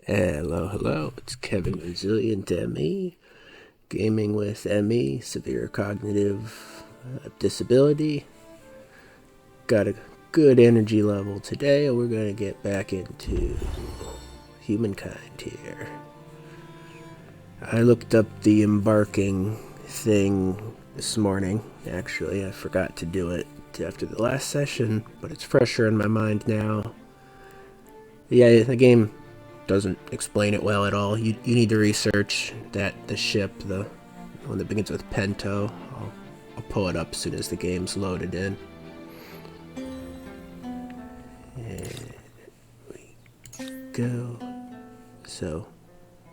Hello, it's Kevin Resilient ME, gaming with ME, severe cognitive disability. Got a good energy level today, and we're going to get back into Humankind here. I looked up the embarking thing this morning. Actually, I forgot to do it after the last session, but it's fresher in my mind now. Yeah, the game doesn't explain it well at all. You need to research that the ship, the one that begins with Pento. I'll pull it up as soon as the game's loaded in. And we go. So,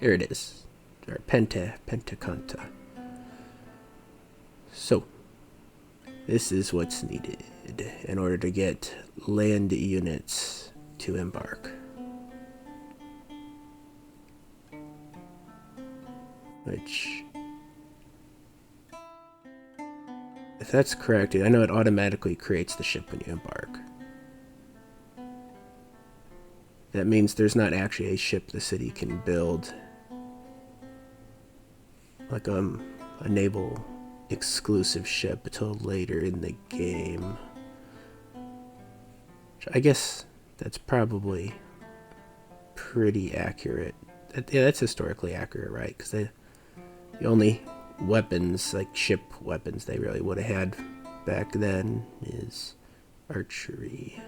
here it is. Or Pentacanta. So, this is what's needed in order to get land units to embark. Which, if that's correct, I know it automatically creates the ship when you embark. That means there's not actually a ship the city can build, like a naval exclusive ship, until later in the game. I guess that's probably pretty accurate. Yeah, that's historically accurate, right? Because the only weapons, like ship weapons, they really would have had back then is archery.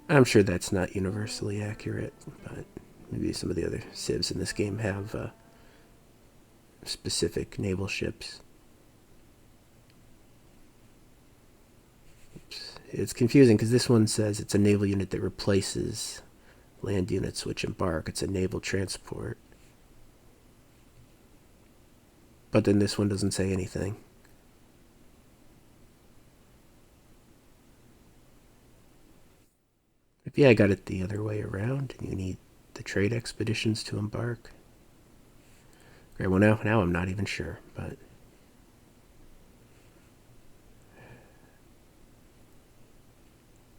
I'm sure that's not universally accurate, but maybe some of the other civs in this game have specific naval ships. Oops. It's confusing because this one says it's a naval unit that replaces land units which embark. It's a naval transport. But then this one doesn't say anything. Maybe I got it the other way around, and you need the trade expeditions to embark. Great, well now I'm not even sure, but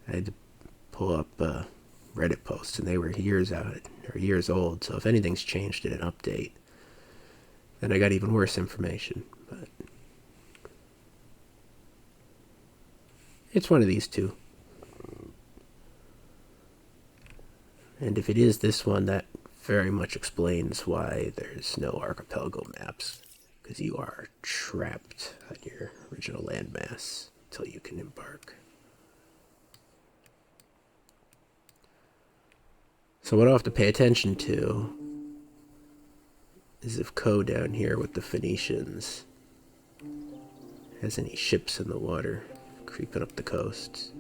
I had to pull up Reddit posts, and they were years old, so if anything's changed in an update, then I got even worse information. But it's one of these two. And if it is this one, that very much explains why there's no archipelago maps, because you are trapped on your original landmass until you can embark. So what I'll have to pay attention to is if Ko down here with the Phoenicians has any ships in the water creeping up the coast.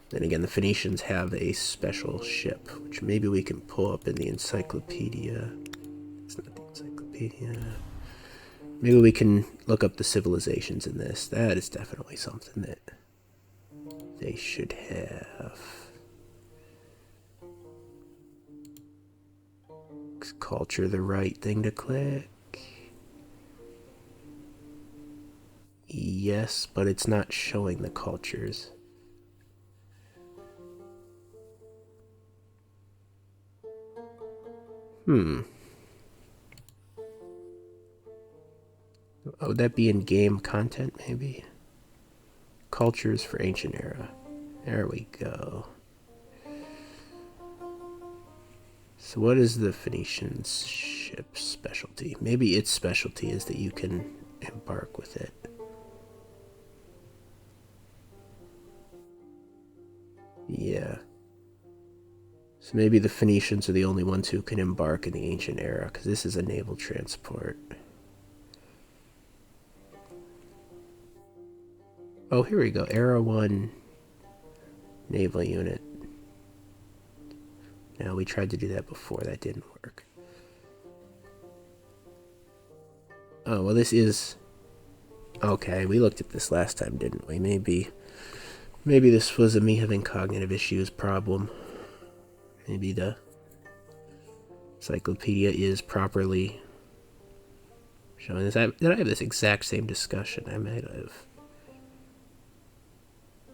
Then again, the Phoenicians have a special ship, which maybe we can pull up in the encyclopedia. It's not the encyclopedia. Maybe we can look up the civilizations in this. That is definitely something that they should have. Is culture the right thing to click? Yes, but it's not showing the cultures. Oh, would that be in-game content, maybe? Cultures for Ancient Era. There we go. So what is the Phoenician's ship specialty? Maybe its specialty is that you can embark with it. Yeah. So maybe the Phoenicians are the only ones who can embark in the Ancient Era, because this is a naval transport. Oh, here we go. Era 1 naval unit. Now, we tried to do that before. That didn't work. Oh, well, this is... Okay, we looked at this last time, didn't we? Maybe this was a me having cognitive issues problem. Maybe the encyclopedia is properly showing this. Did I have this exact same discussion? I might have.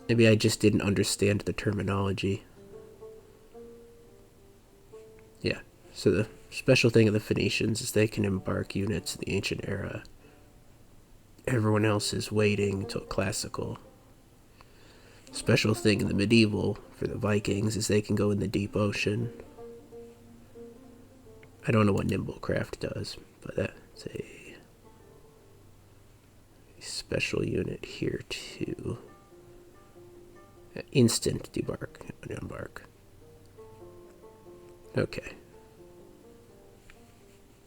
Maybe I just didn't understand the terminology. Yeah. So the special thing of the Phoenicians is they can embark units in the ancient era. Everyone else is waiting until classical. Special thing in the medieval for the Vikings is they can go in the deep ocean. I don't know what Nimblecraft does, but that's a special unit here too. Instant debark, embark. Okay.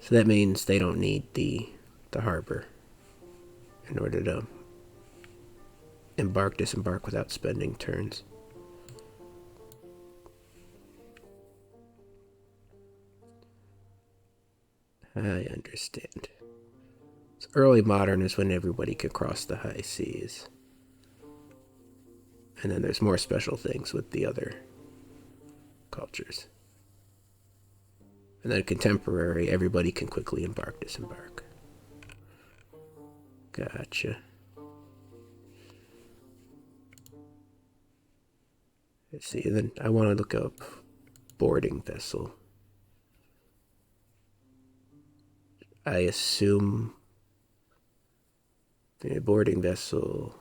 So that means they don't need the harbor in order to embark, disembark without spending turns. I understand. So early modern is when everybody can cross the high seas. And then there's more special things with the other cultures. And then contemporary, everybody can quickly embark, disembark. Gotcha. Let's see, and then I want to look up boarding vessel. I assume the boarding vessel.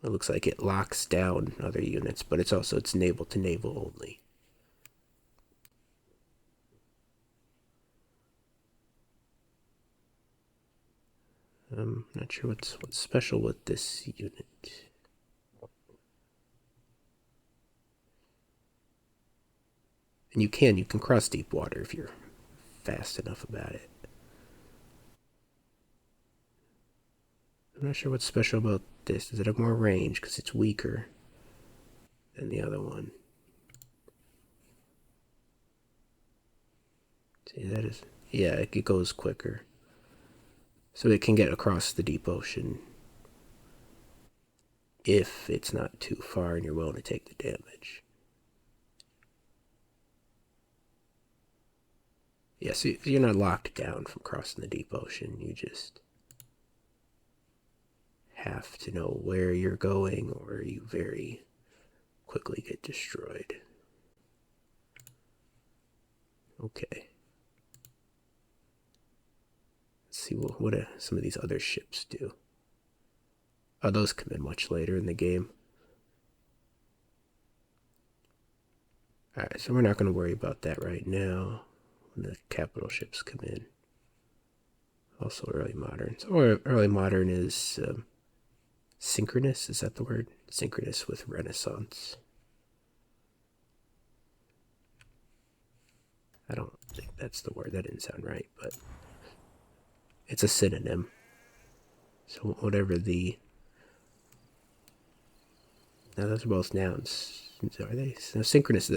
It looks like it locks down other units, but it's naval to naval only. I'm not sure what's special with this unit. And you can cross deep water if you're fast enough about it. I'm not sure what's special about this. Does it have more range because it's weaker than the other one? See, that is... Yeah, it goes quicker. So it can get across the deep ocean if it's not too far and you're willing to take the damage. Yeah, so you're not locked down from crossing the deep ocean. You just have to know where you're going or you very quickly get destroyed. Okay. Let's see what some of these other ships do. Oh, those come in much later in the game. Alright, so we're not going to worry about that right now when the capital ships come in. Also early modern. So early modern is synchronous, is that the word? Synchronous with Renaissance. I don't think that's the word. That didn't sound right, but it's a synonym. So whatever the... Now those are both nouns. Are they? So synchronous,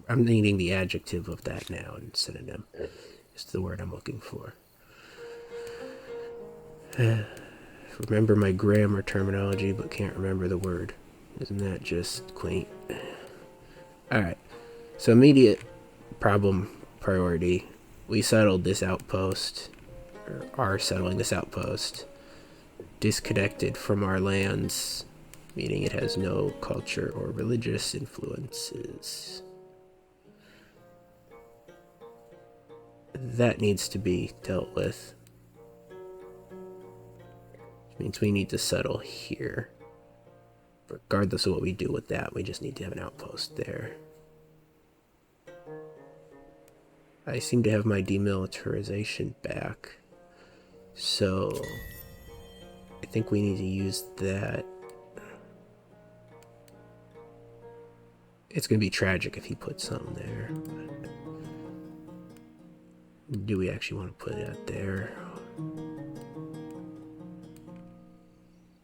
I'm needing the adjective of that noun. Synonym is the word I'm looking for. Remember my grammar terminology, but can't remember the word. Isn't that just quaint? Alright, so immediate problem priority. We settled this outpost, or are settling this outpost, disconnected from our lands, meaning it has no culture or religious influences. That needs to be dealt with. Which means we need to settle here. Regardless of what we do with that, we just need to have an outpost there. I seem to have my demilitarization back, so I think we need to use that. It's going to be tragic if he puts something there. Do we actually want to put it out there?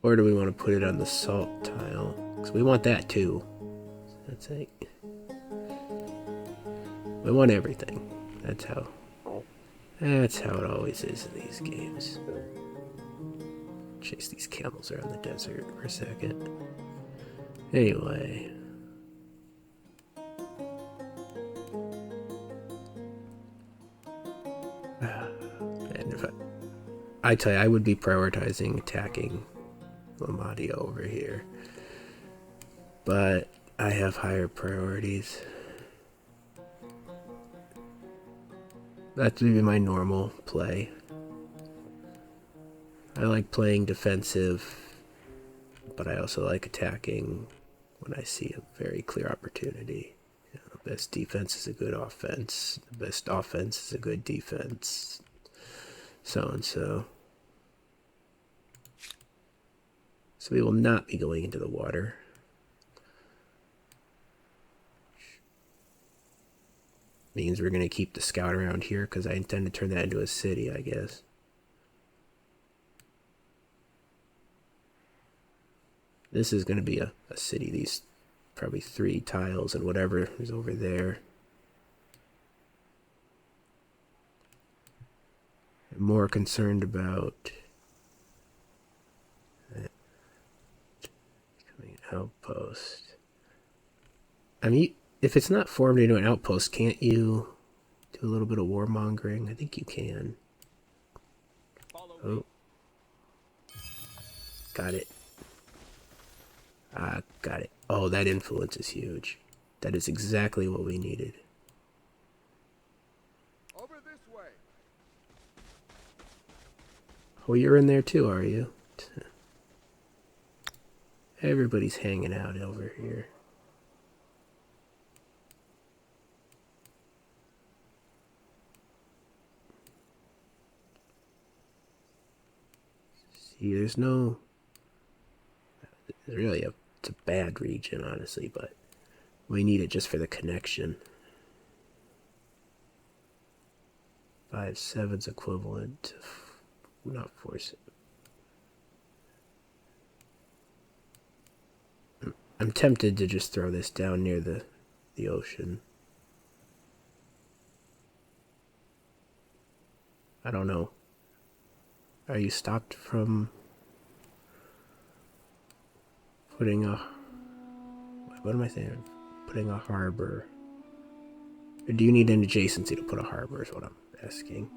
Or do we want to put it on the salt tile? Because we want that too. So that's it. We want everything. That's how it always is in these games. Chase these camels around the desert for a second. Anyway. And if I tell you, I would be prioritizing attacking Lamadio over here. but I have higher priorities. That's maybe my normal play. I like playing defensive, but I also like attacking when I see a very clear opportunity. You know, the best defense is a good offense. The best offense is a good defense. So and so. So we will not be going into the water. Means we're going to keep the scout around here because I intend to turn that into a city, I guess. This is going to be a city. These probably 3 tiles and whatever is over there. I'm more concerned about becoming an outpost. I mean, if it's not formed into an outpost, can't you do a little bit of warmongering? I think you can. Oh. Got it. Got it. Oh, that influence is huge. That is exactly what we needed. Over this way. Oh, you're in there too, are you? Everybody's hanging out over here. See, there's no... Really, it's a bad region, honestly, but we need it just for the connection. 5/7's equivalent to... Not 4/7. I'm tempted to just throw this down near the ocean. I don't know. Are you stopped from putting a... What am I saying? Putting a harbor. Or do you need an adjacency to put a harbor is what I'm asking.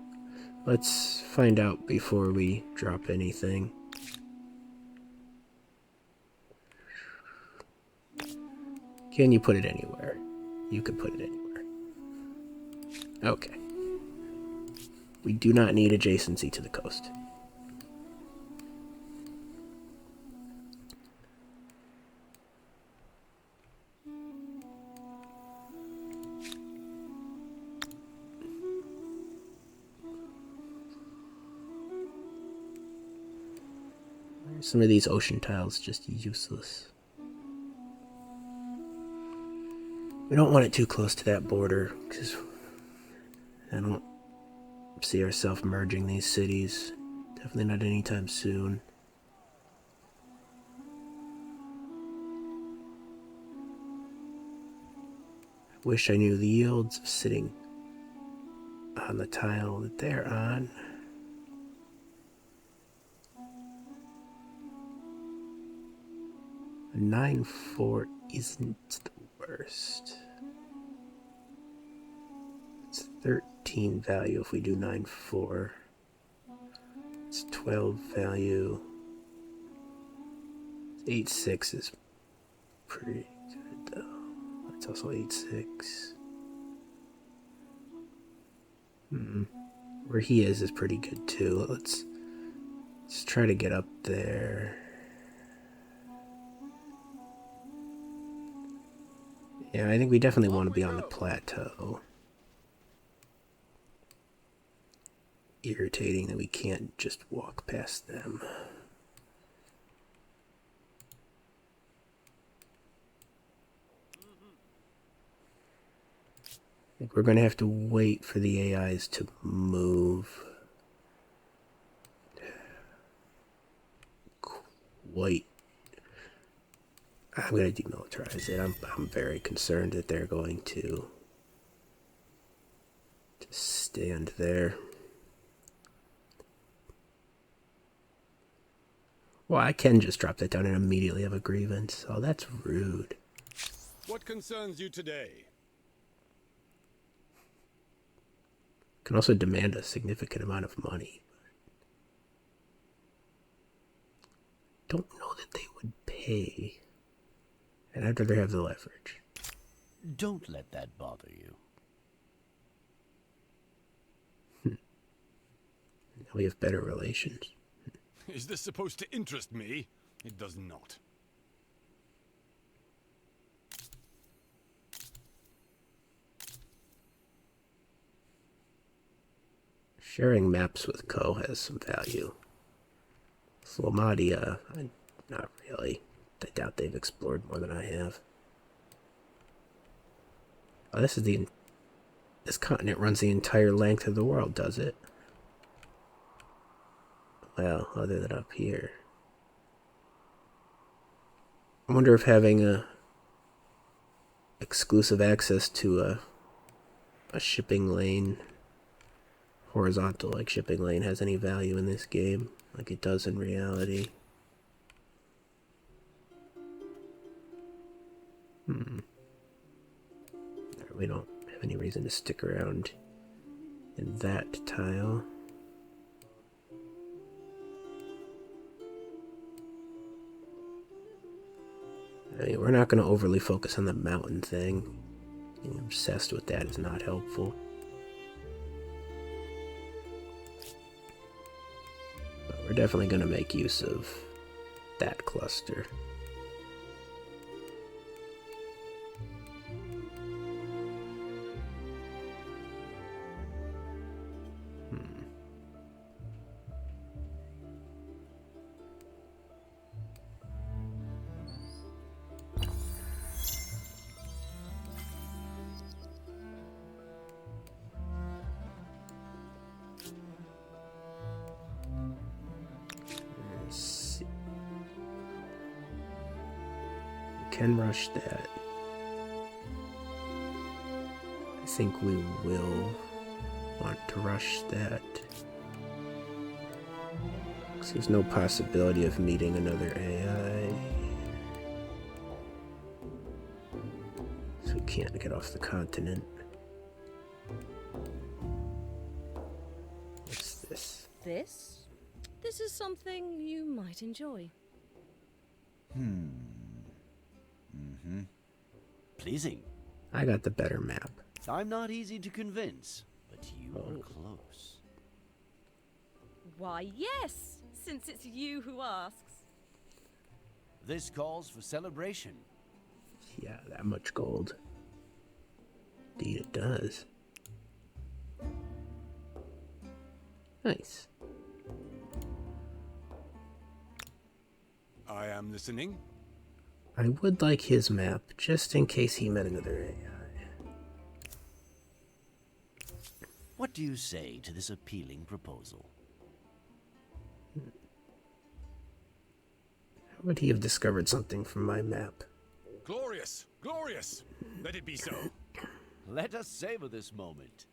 Let's find out before we drop anything. Can you put it anywhere? You could put it anywhere. Okay. We do not need adjacency to the coast. Some of these ocean tiles just useless. We don't want it too close to that border because I don't see ourselves merging these cities. Definitely not anytime soon. I wish I knew the yields sitting on the tile that they're on. A 9/4 isn't the worst. It's 13 value if we do 9/4. It's 12 value. 8/6 is pretty good though. It's also 8/6. Where he is pretty good too. Let's try to get up there. Yeah, I think we definitely want to be on the plateau. Irritating that we can't just walk past them. I think we're going to have to wait for the AIs to move. Quite. I'm going to demilitarize it. I'm very concerned that they're going to stand there. Well, I can just drop that down and immediately have a grievance. Oh, that's rude. What concerns you today? Can also demand a significant amount of money. Don't know that they would pay And I'd rather have the leverage. Don't let that bother you. We have better relations. Is this supposed to interest me? It does not. Sharing maps with Ko has some value. Slomadia, not really. I doubt they've explored more than I have. Oh, this continent runs the entire length of the world, does it? Well, other than up here. I wonder if having exclusive access to a shipping lane, horizontal like shipping lane, has any value in this game, like it does in reality. We don't have any reason to stick around in that tile. I mean, we're not going to overly focus on the mountain thing. Being obsessed with that is not helpful. But we're definitely going to make use of that cluster. Can rush that. I think we will want to rush that. Because there's no possibility of meeting another AI. So we can't get off the continent. What's this? This is something you might enjoy. Pleasing. I got the better map. I'm not easy to convince, but you are close. Why, yes, since it's you who asks. This calls for celebration. Yeah, that much gold. Indeed it does. Nice. I am listening. I would like his map, just in case he met another AI. What do you say to this appealing proposal? How would he have discovered something from my map? Glorious! Glorious! Let it be so. Let us savor this moment.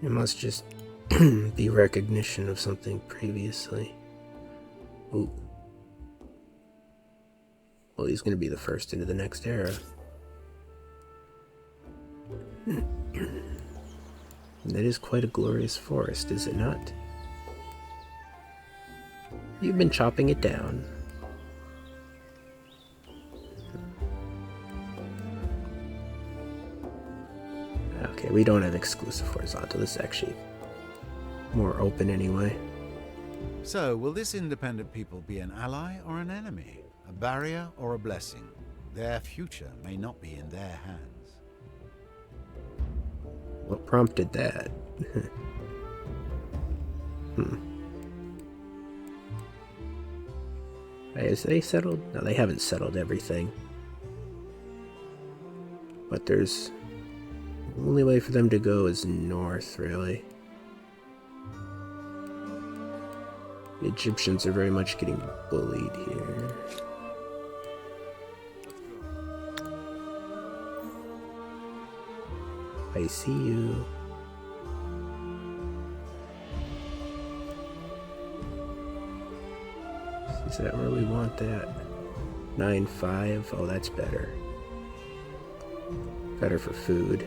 It must just be recognition of something previously. Ooh. Well, he's going to be the first into the next era. That is quite a glorious forest, is it not? You've been chopping it down. Okay, we don't have exclusive horizontal. This is actually more open anyway. So, will this independent people be an ally or an enemy? A barrier or a blessing? Their future may not be in their hands. What prompted that? Has they settled? No, they haven't settled everything. But there's... the only way for them to go is north, really. The Egyptians are very much getting bullied here. I see you. Is that where we want that? 9.5? Oh, that's better. Better for food.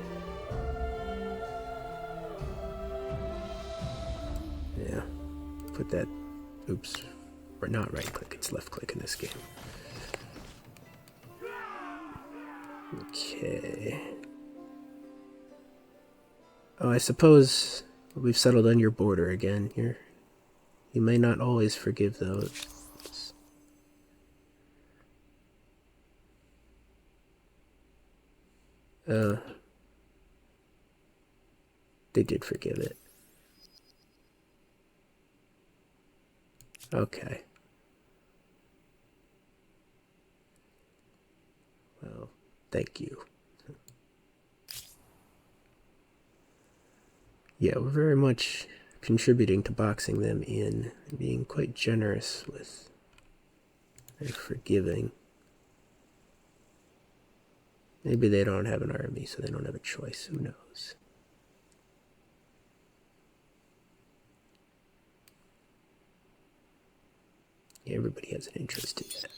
Yeah. Put that Oops. We're not right click, it's left click in this game. Okay. Oh, I suppose we've settled on your border again. You may not always forgive those. They did forgive it. Okay. Well, thank you. Yeah, we're very much contributing to boxing them in, and being quite generous with their forgiving. Maybe they don't have an army, so they don't have a choice. Who knows? Yeah, everybody has an interest in that.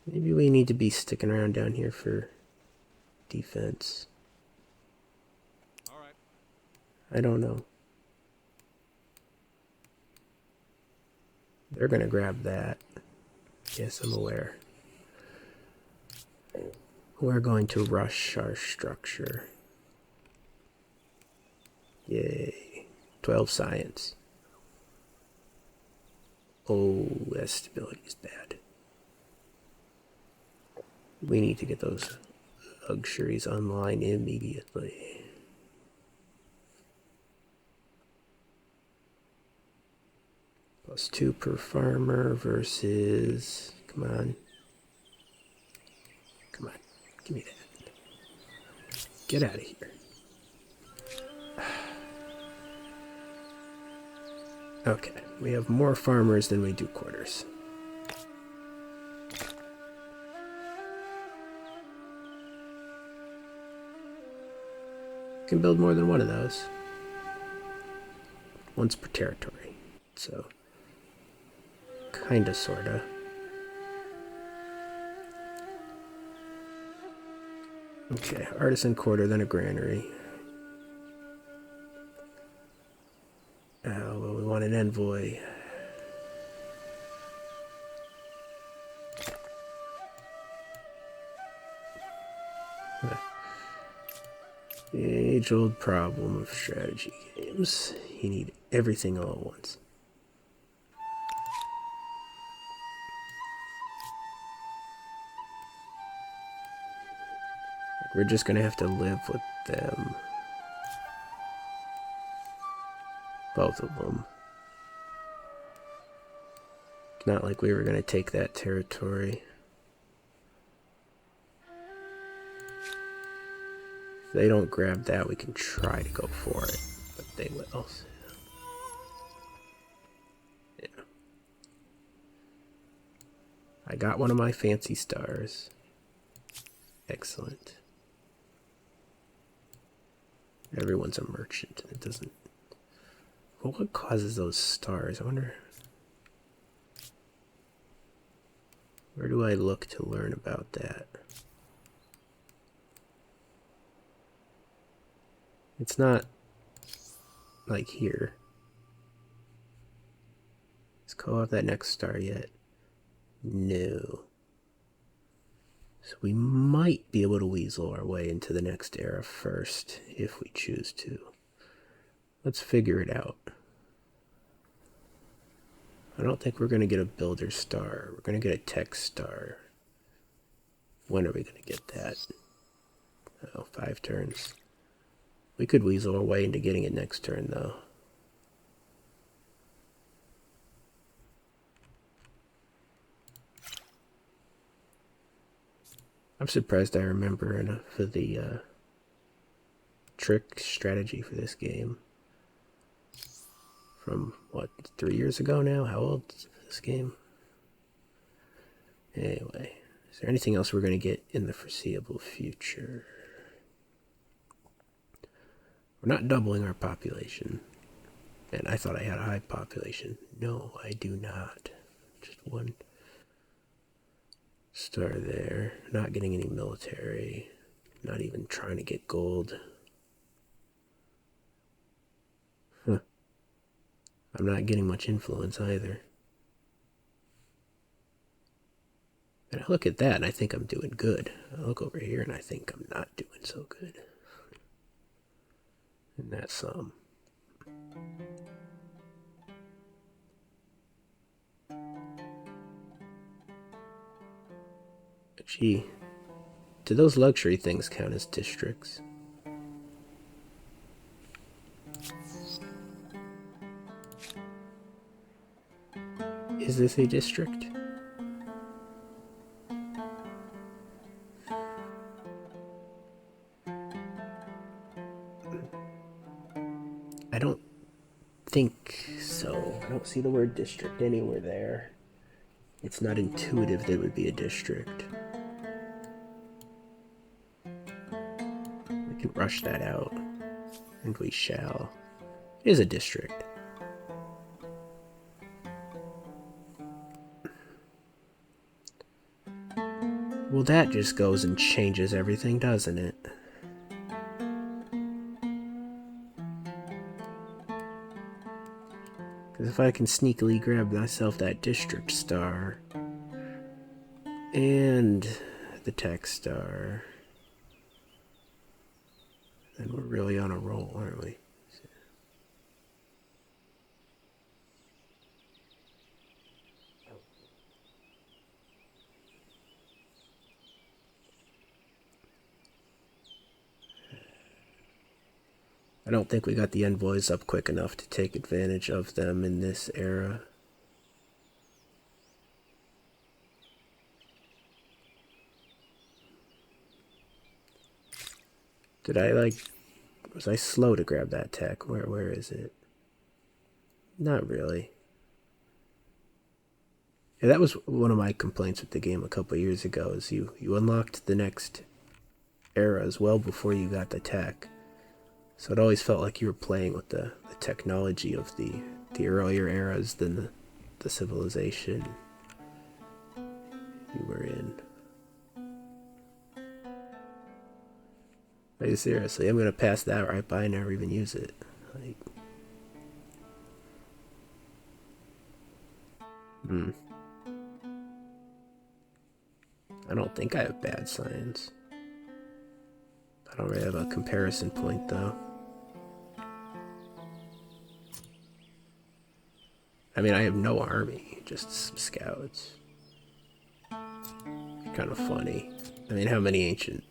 Maybe we need to be sticking around down here for defense. All right. I don't know. They're gonna grab that. Yes, I'm aware. We're going to rush our structure. Yay. 12 science. Oh, that stability is bad. We need to get those luxuries online immediately. +2 per farmer versus... Come on. Come on. Give me that. Get out of here. Okay, we have more farmers than we do quarters. Can build more than one of those. Once per territory. So, kinda, sorta. Okay, artisan quarter, then a granary. Well, we want an envoy. The age-old problem of strategy games. You need everything all at once. We're just gonna have to live with them. Both of them. It's not like we were gonna take that territory. If they don't grab that, we can try to go for it, but they will. Yeah. I got one of my fancy stars. Excellent. Everyone's a merchant. It doesn't... Well, what causes those stars? I wonder... Where do I look to learn about that? It's not like here. Is co-op that next star yet? No. So we might be able to weasel our way into the next era first, if we choose to. Let's figure it out. I don't think we're going to get a builder star. We're going to get a tech star. When are we going to get that? Oh, 5 turns. We could weasel our way into getting it next turn, though. I'm surprised I remember enough of the trick strategy for this game. From, what, 3 years ago now? How old is this game? Anyway, is there anything else we're going to get in the foreseeable future? We're not doubling our population. And I thought I had a high population. No, I do not. Just 1 star there. Not getting any military. Not even trying to get gold. I'm not getting much influence either. And I look at that and I think I'm doing good. I look over here and I think I'm not doing so good. And that's gee, do those luxury things count as districts? Is this a district? I don't think so. I don't see the word district anywhere there. It's not intuitive that it would be a district. We can rush that out. And we shall. It is a district. Well, that just goes and changes everything, doesn't it? Because if I can sneakily grab myself that district star and the tech star, then we're really on a roll, aren't we? I don't think we got the envoys up quick enough to take advantage of them in this era. Did I was I slow to grab that tech? Where is it? Not really. Yeah, that was one of my complaints with the game a couple of years ago, is you unlocked the next eras well before you got the tech. So it always felt like you were playing with the technology of the earlier eras than the civilization you were in. Like, seriously, I'm gonna pass that right by and never even use it. Like, I don't think I have bad science. I don't really have a comparison point, though. I mean, I have no army, just some scouts. Kind of funny. I mean, how many ancient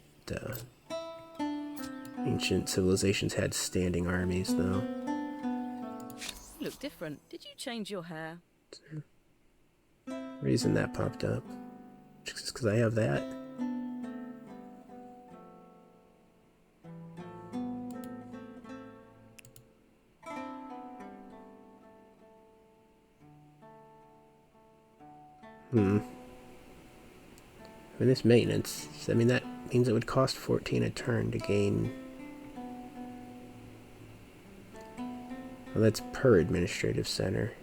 civilizations had standing armies, though? You look different. Did you change your hair? Reason that popped up. Just because I have that. I mean, this maintenance, I mean, that means it would cost 14 a turn to gain. Well, that's per administrative center.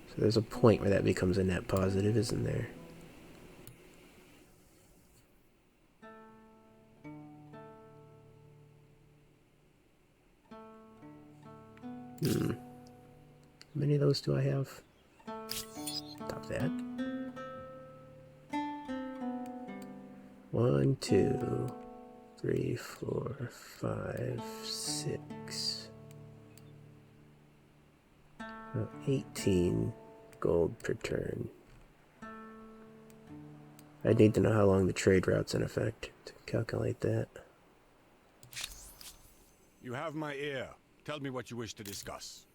So there's a point where that becomes a net positive, isn't there? How many of those do I have? Stop that. 1, 2, 3, 4, 5, 6. 18 gold per turn. I'd need to know how long the trade route's in effect to calculate that. You have my ear. Tell me what you wish to discuss.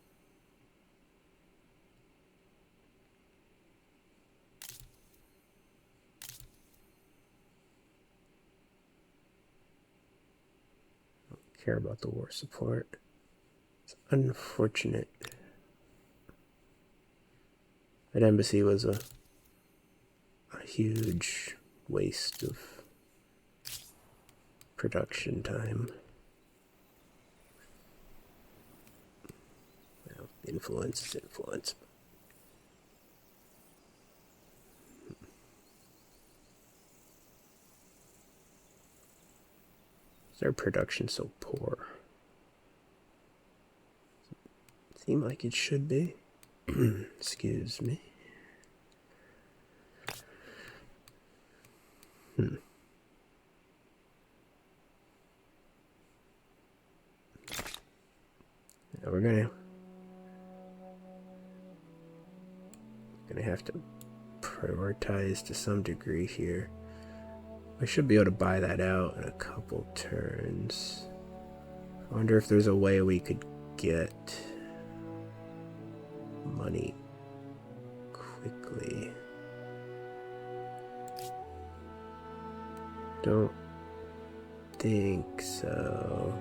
Care about the war support. It's unfortunate. That embassy was a huge waste of production time. Well, influence is influence. Is their production so poor? It's Seem like it should be. Excuse me. Now we're gonna have to prioritize to some degree here. I should be able to buy that out in a couple turns. I wonder if there's a way we could get money quickly. Don't think so.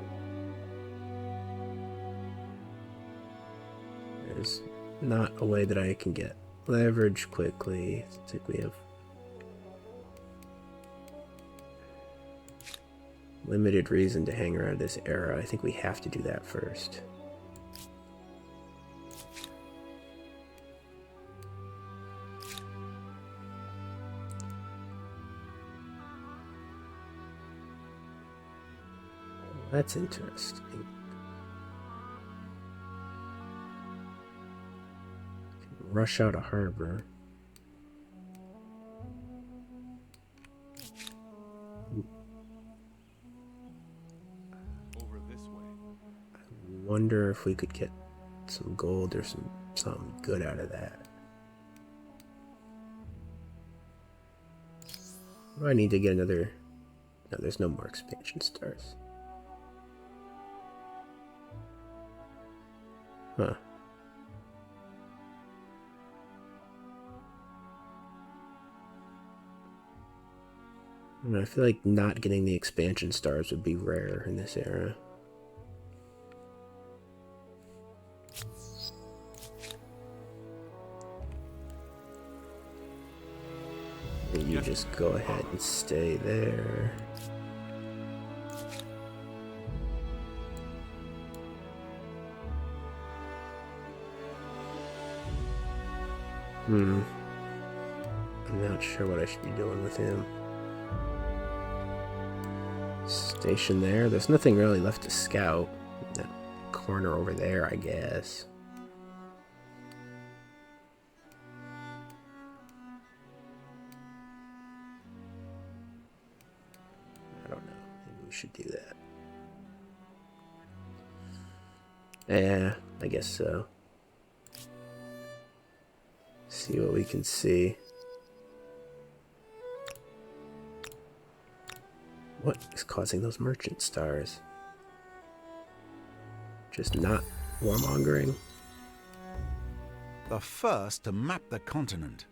There's not a way that I can get leverage quickly. It's like we have limited reason to hang around this era. I think we have to do that first. That's interesting. Rush out a harbor. Over this way. I wonder if we could get some gold or something good out of that. Do I need to get another? No, there's no more expansion stars. Huh. I feel like not getting the expansion stars would be rare in this era. You just go ahead and stay there. I'm not sure what I should be doing with him. Station there. There's nothing really left to scout. That corner over there, I guess. I don't know. Maybe we should do that. Yeah, I guess so. See what we can see. What is causing those merchant stars? Just not warmongering? The first to map the continent.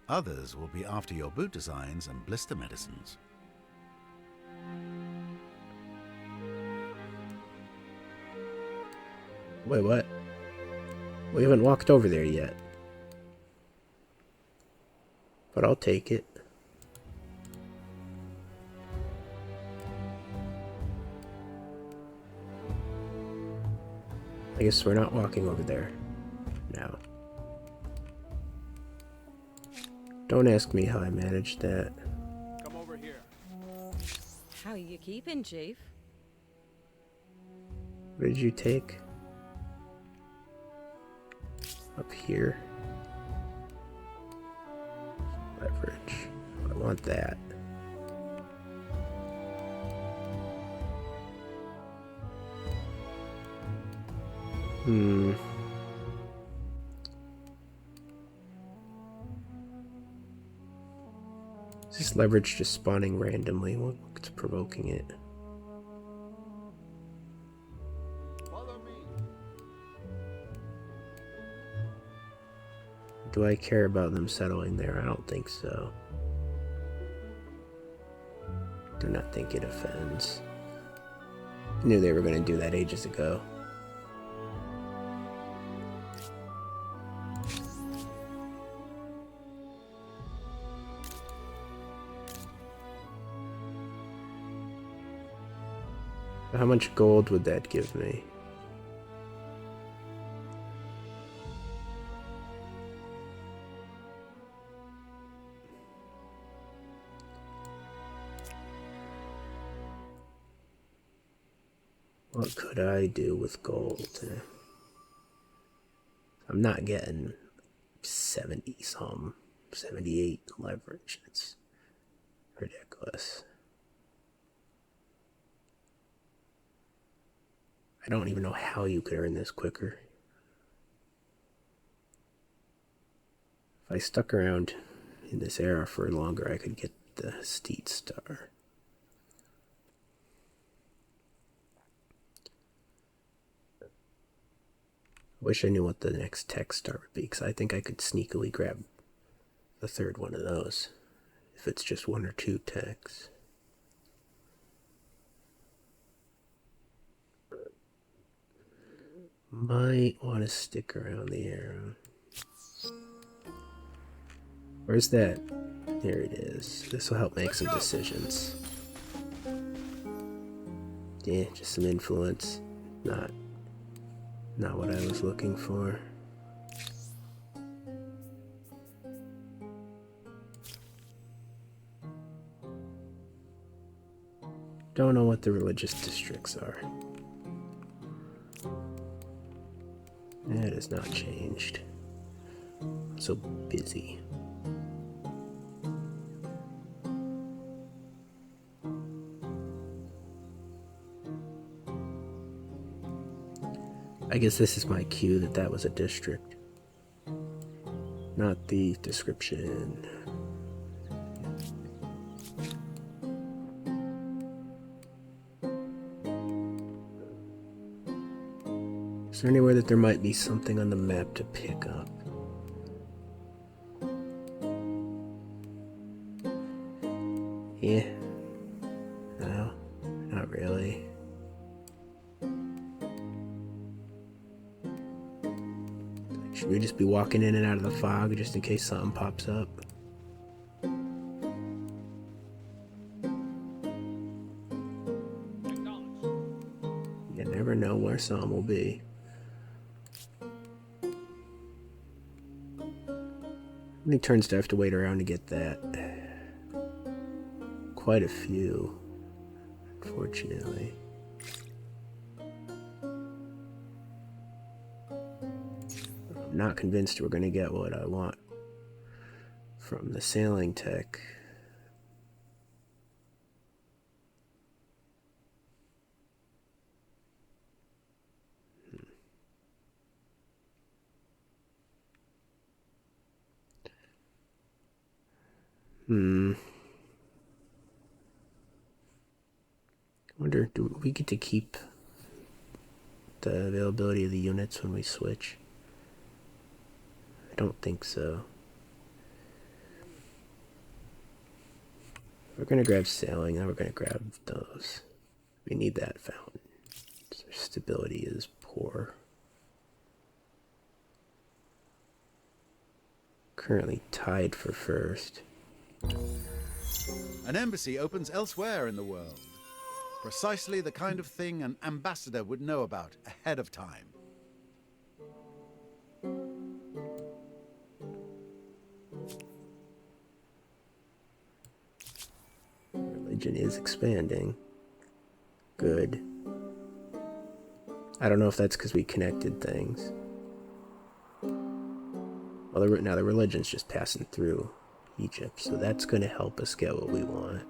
Others will be after your boot designs and blister medicines. Wait, what? We haven't walked over there yet. But I'll take it. I guess we're not walking over there now. Don't ask me how I managed that. Come over here. How you keeping, Chief? What did you take? Up here. Leverage. I want that. Is this leverage just spawning randomly? What's provoking it? Follow me. Do I care about them settling there? I don't think so. Do not think it offends. I knew they were going to do that ages ago. How much gold would that give me? What could I do with gold? I'm not getting 78 leverage. It's ridiculous. I don't even know how you could earn this quicker. If I stuck around in this era for longer, I could get the Steed Star. I wish I knew what the next tech star would be, because I think I could sneakily grab the third one of those, if it's just 1 or 2 techs. Might want to stick around the arrow. Where's that? Here it is. This will help make some decisions. Yeah, just some influence. Not what I was looking for. Don't know what the religious districts are. It has not changed. I'm so busy. I guess this is my cue that was a district, not the description. Is there anywhere that there might be something on the map to pick up? Yeah. No, not really. Should we just be walking in and out of the fog just in case something pops up? You never know where some will be. How many turns do I have to wait around to get that? Quite a few, unfortunately. I'm not convinced we're going to get what I want from the sailing tech. I wonder, do we get to keep the availability of the units when we switch? I don't think so. We're going to grab sailing, then we're going to grab those. We need that fountain. Our stability is poor. Currently tied for first. An embassy opens elsewhere in the world. Precisely the kind of thing an ambassador would know about ahead of time. Religion is expanding. Good. I don't know if that's because we connected things. Well, now the religion's just passing through Egypt, so that's going to help us get what we want.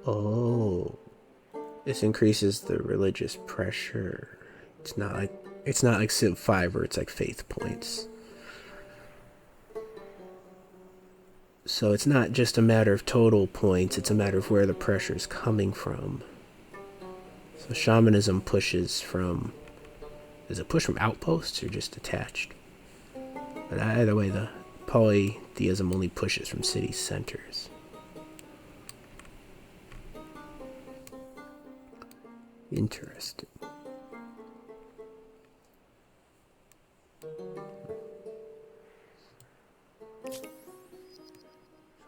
Oh, this increases the religious pressure. It's not like Civ 5 where it's like faith points. So it's not just a matter of total points, it's a matter of where the pressure is coming from. So shamanism pushes from... Does it push from outposts or just attached? But either way, the polytheism only pushes from city centers. Interesting.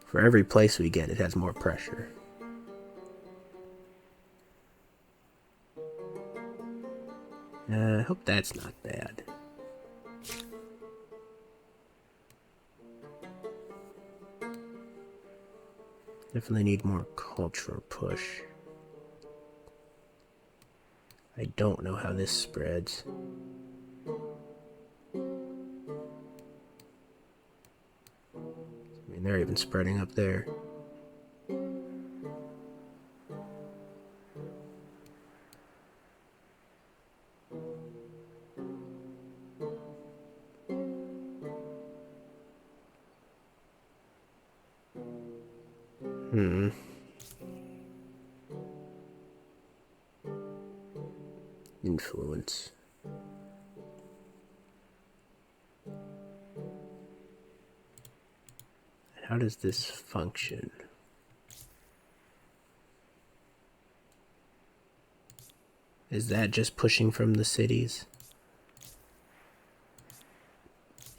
For every place we get, it has more pressure. I hope that's not bad. Definitely need more cultural push. I don't know how this spreads. I mean, they're even spreading up there. Influence. How does this function? Is that just pushing from the cities?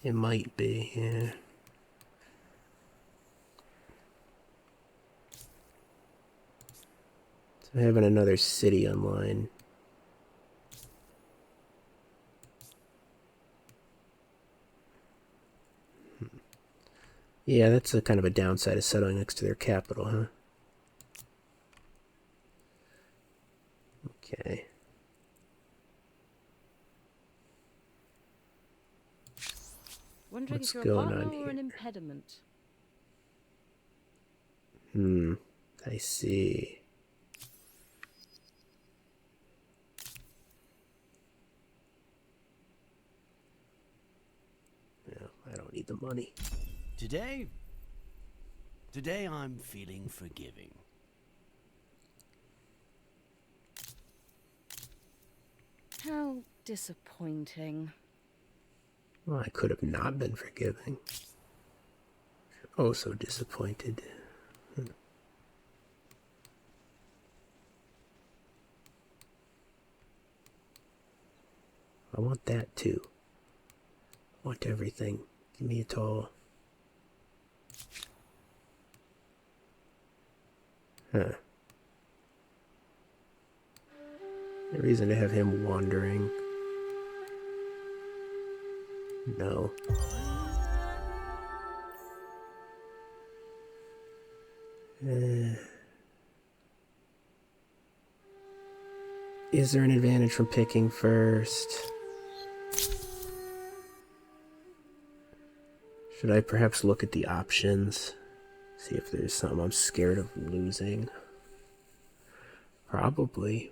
It might be, yeah. So having another city online. Yeah, that's a kind of a downside of settling next to their capital, huh? Okay. Wondering What's if you're a going partner on or here? an impediment. I see. No, I don't need the money. Today I'm feeling forgiving. How disappointing. Well, I could have not been forgiving. Oh, so disappointed. I want that too. I want everything. Give me it all. Huh. No reason to have him wandering. No. Is there an advantage from picking first? Should I perhaps look at the options? See if there's something I'm scared of losing? Probably.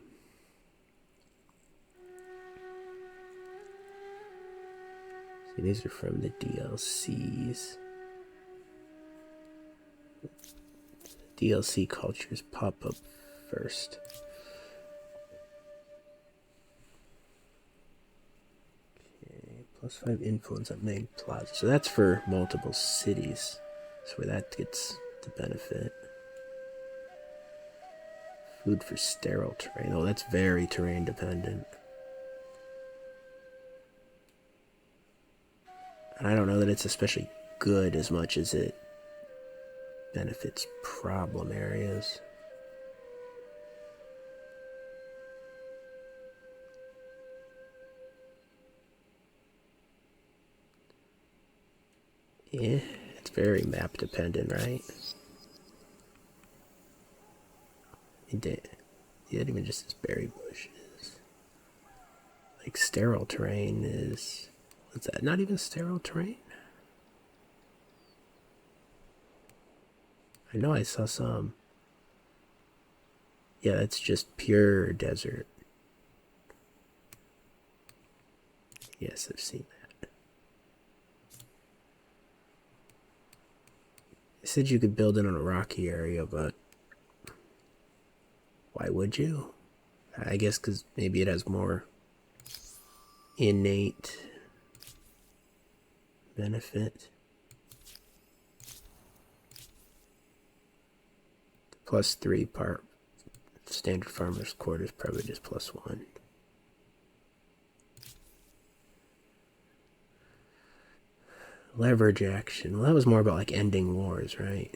See, these are from the DLCs. DLC cultures pop up first. Okay, +5 influence on main plaza. So that's for multiple cities. That's where that gets the benefit. Food for sterile terrain. Oh, that's very terrain dependent. And I don't know that it's especially good as much as it benefits problem areas. Yeah, it's very map dependent, right? It did. Yeah, even just as berry bushes. Like sterile terrain is... What's that? Not even sterile terrain? I know I saw some. Yeah, that's just pure desert. Yes, I've seen that. It said you could build it on a rocky area, but why would you? I guess because maybe it has more innate benefit. +3 part standard farmer's quarters, probably just +1. Leverage action. Well, that was more about like ending wars, right?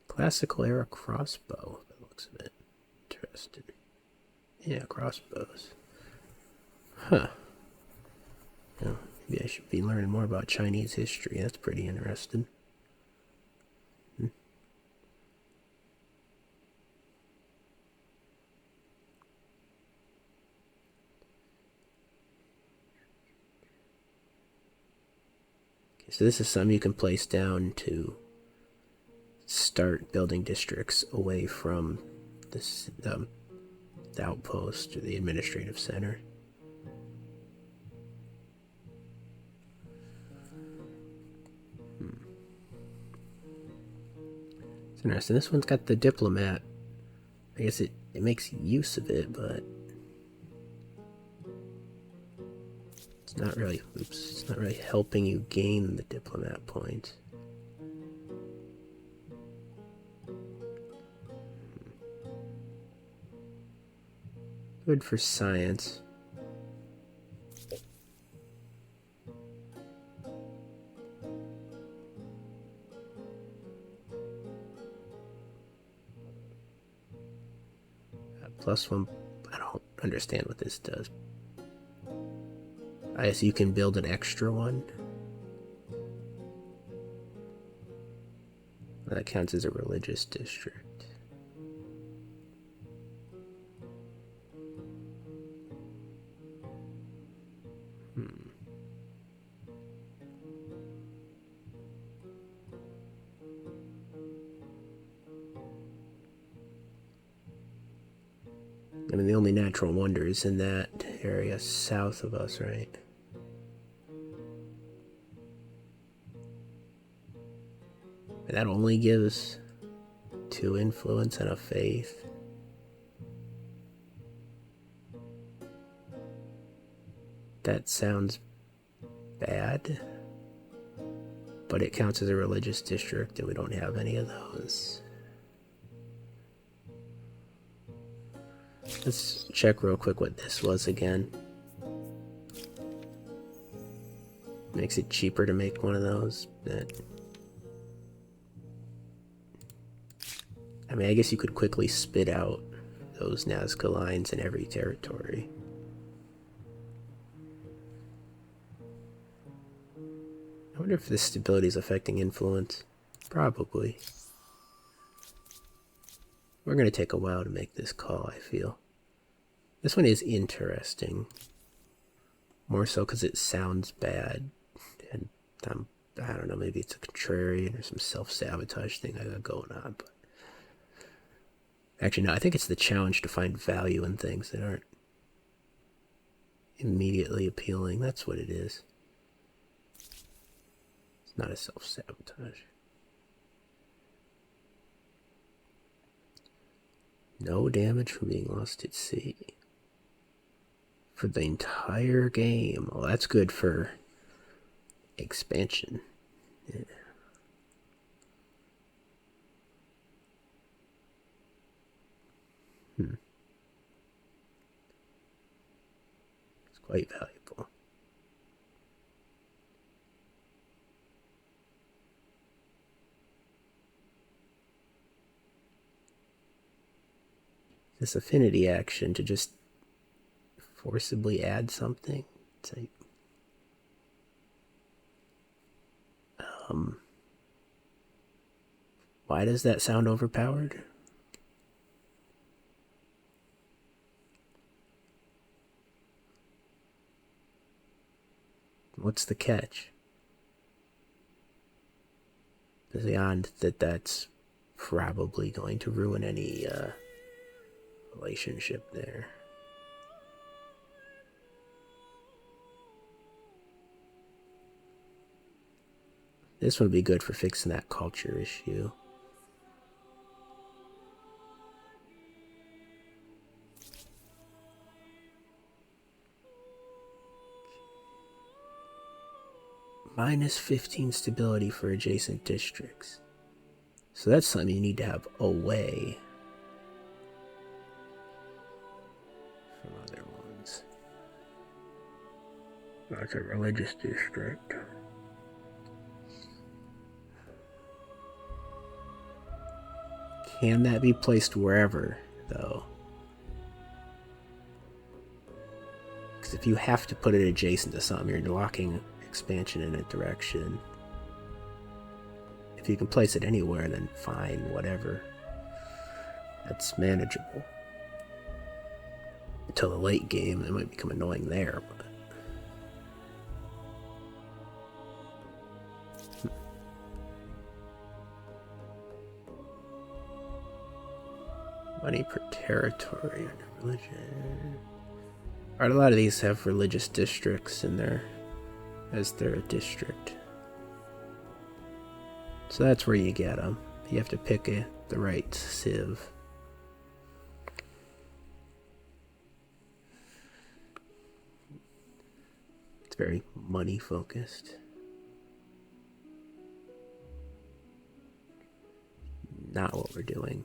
Classical era crossbow. That looks a bit interesting. Yeah, crossbows. Huh. No, Maybe I should be learning more about Chinese history. That's pretty interesting. Okay, so this is something you can place down to start building districts away from this, the outpost or the administrative center. It's interesting. This one's got the diplomat. I guess it makes use of it, but it's not really, it's not really helping you gain the diplomat points. Good for science. +1, I don't understand what this does. I guess you can build an extra one. That counts as a religious district. I mean, the only natural wonder is in that area south of us, right? And that only gives 2 influence and a faith. That sounds bad, but it counts as a religious district, and we don't have any of those. Let's check real quick what this was again. Makes it cheaper to make one of those. I mean, I guess you could quickly spit out those Nazca lines in every territory. I wonder if this stability is affecting influence. Probably. We're going to take a while to make this call, I feel. This one is interesting. More so because it sounds bad. And I don't know, maybe it's a contrarian or some self-sabotage thing I got going on. But actually, no, I think it's the challenge to find value in things that aren't immediately appealing. That's what it is. It's not a self-sabotage. No damage from being lost at sea. For the entire game. Well, that's good for expansion. Yeah. It's quite valuable. This affinity action to just forcibly add something. It's like, why does that sound overpowered? What's the catch? Beyond that, that's probably going to ruin any relationship there. This would be good for fixing that culture issue. -15 stability for adjacent districts. So that's something you need to have away from other ones. That's a religious district. Can that be placed wherever, though? Because if you have to put it adjacent to something, you're locking expansion in a direction. If you can place it anywhere, then fine, whatever. That's manageable. Until the late game, it might become annoying there, but... Money per territory under religion. Alright, a lot of these have religious districts in there as their district. So that's where you get them. You have to pick the right civ. It's very money focused. Not what we're doing.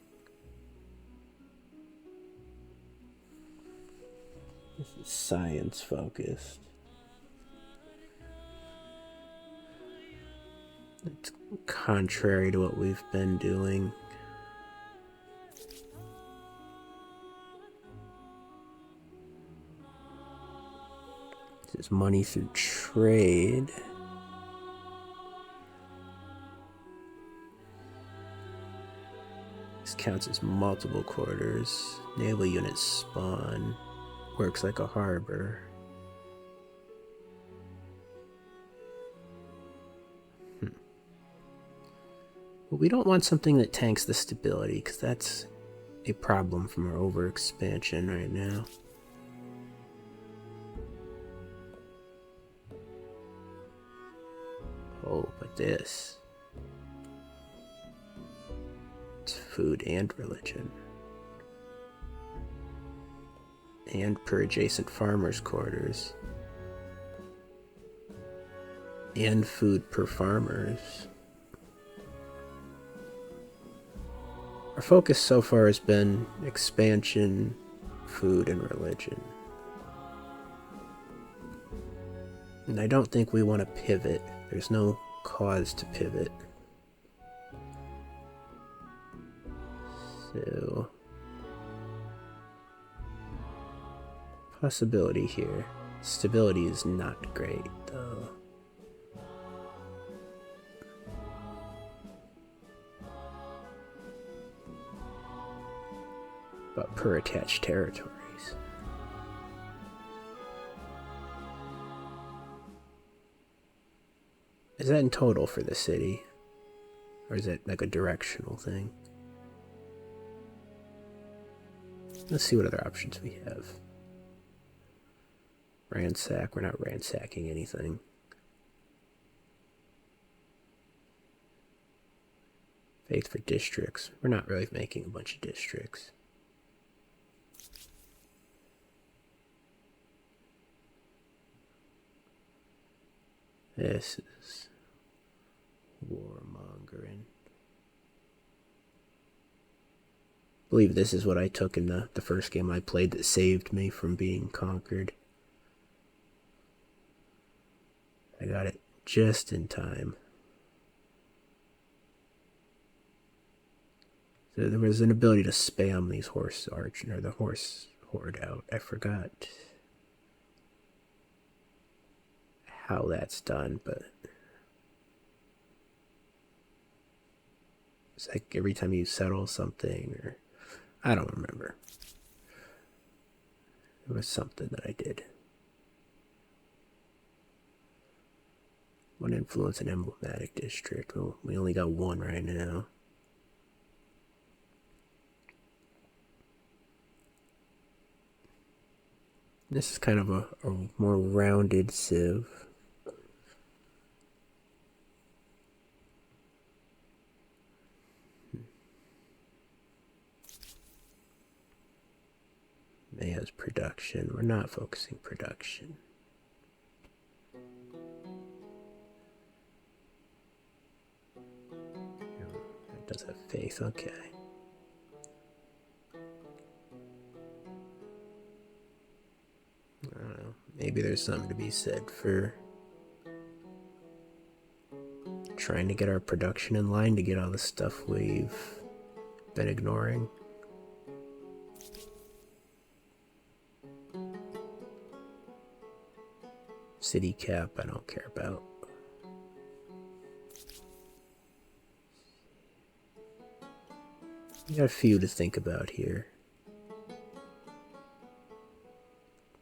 This is science focused. It's contrary to what we've been doing. This is money through trade. This counts as multiple quarters. Naval units spawn. Works like a harbor. But we don't want something that tanks the stability, because that's a problem from our overexpansion right now. Oh, but this. It's food and religion. And per adjacent farmers' quarters. And food per farmers. Our focus so far has been expansion, food, and religion. And I don't think we want to pivot. There's no cause to pivot. So... possibility here. Stability is not great, though. But per attached territories. Is that in total for the city? Or is it like a directional thing? Let's see what other options we have. Ransack, we're not ransacking anything. Faith for districts, we're not really making a bunch of districts. This is warmongering. I believe this is what I took in the first game I played that saved me from being conquered. I got it just in time. So there was an ability to spam these horse arch or the horse horde out. I forgot how that's done, but it's like every time you settle something, or I don't remember. It was something that I did. One influence an emblematic district. Well, we only got one right now. This is kind of a more rounded civ. Maya's production. We're not focusing production. It does have faith, okay. I don't know. Maybe there's something to be said for trying to get our production in line to get all the stuff we've been ignoring. City cap, I don't care about. You got a few to think about here.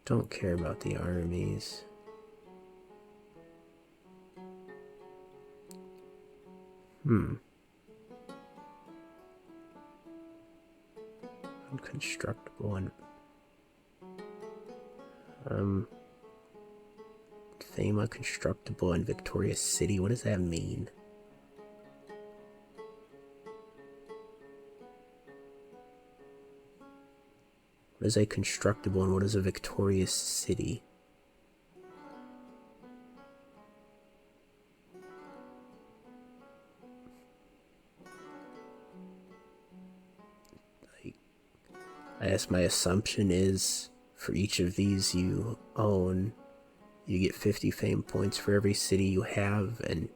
Don't care about the armies. Unconstructible and fame unconstructible and Victorious City. What does that mean? What is a constructible and what is a victorious city? I guess my assumption is for each of these you own, you get 50 fame points for every city you have and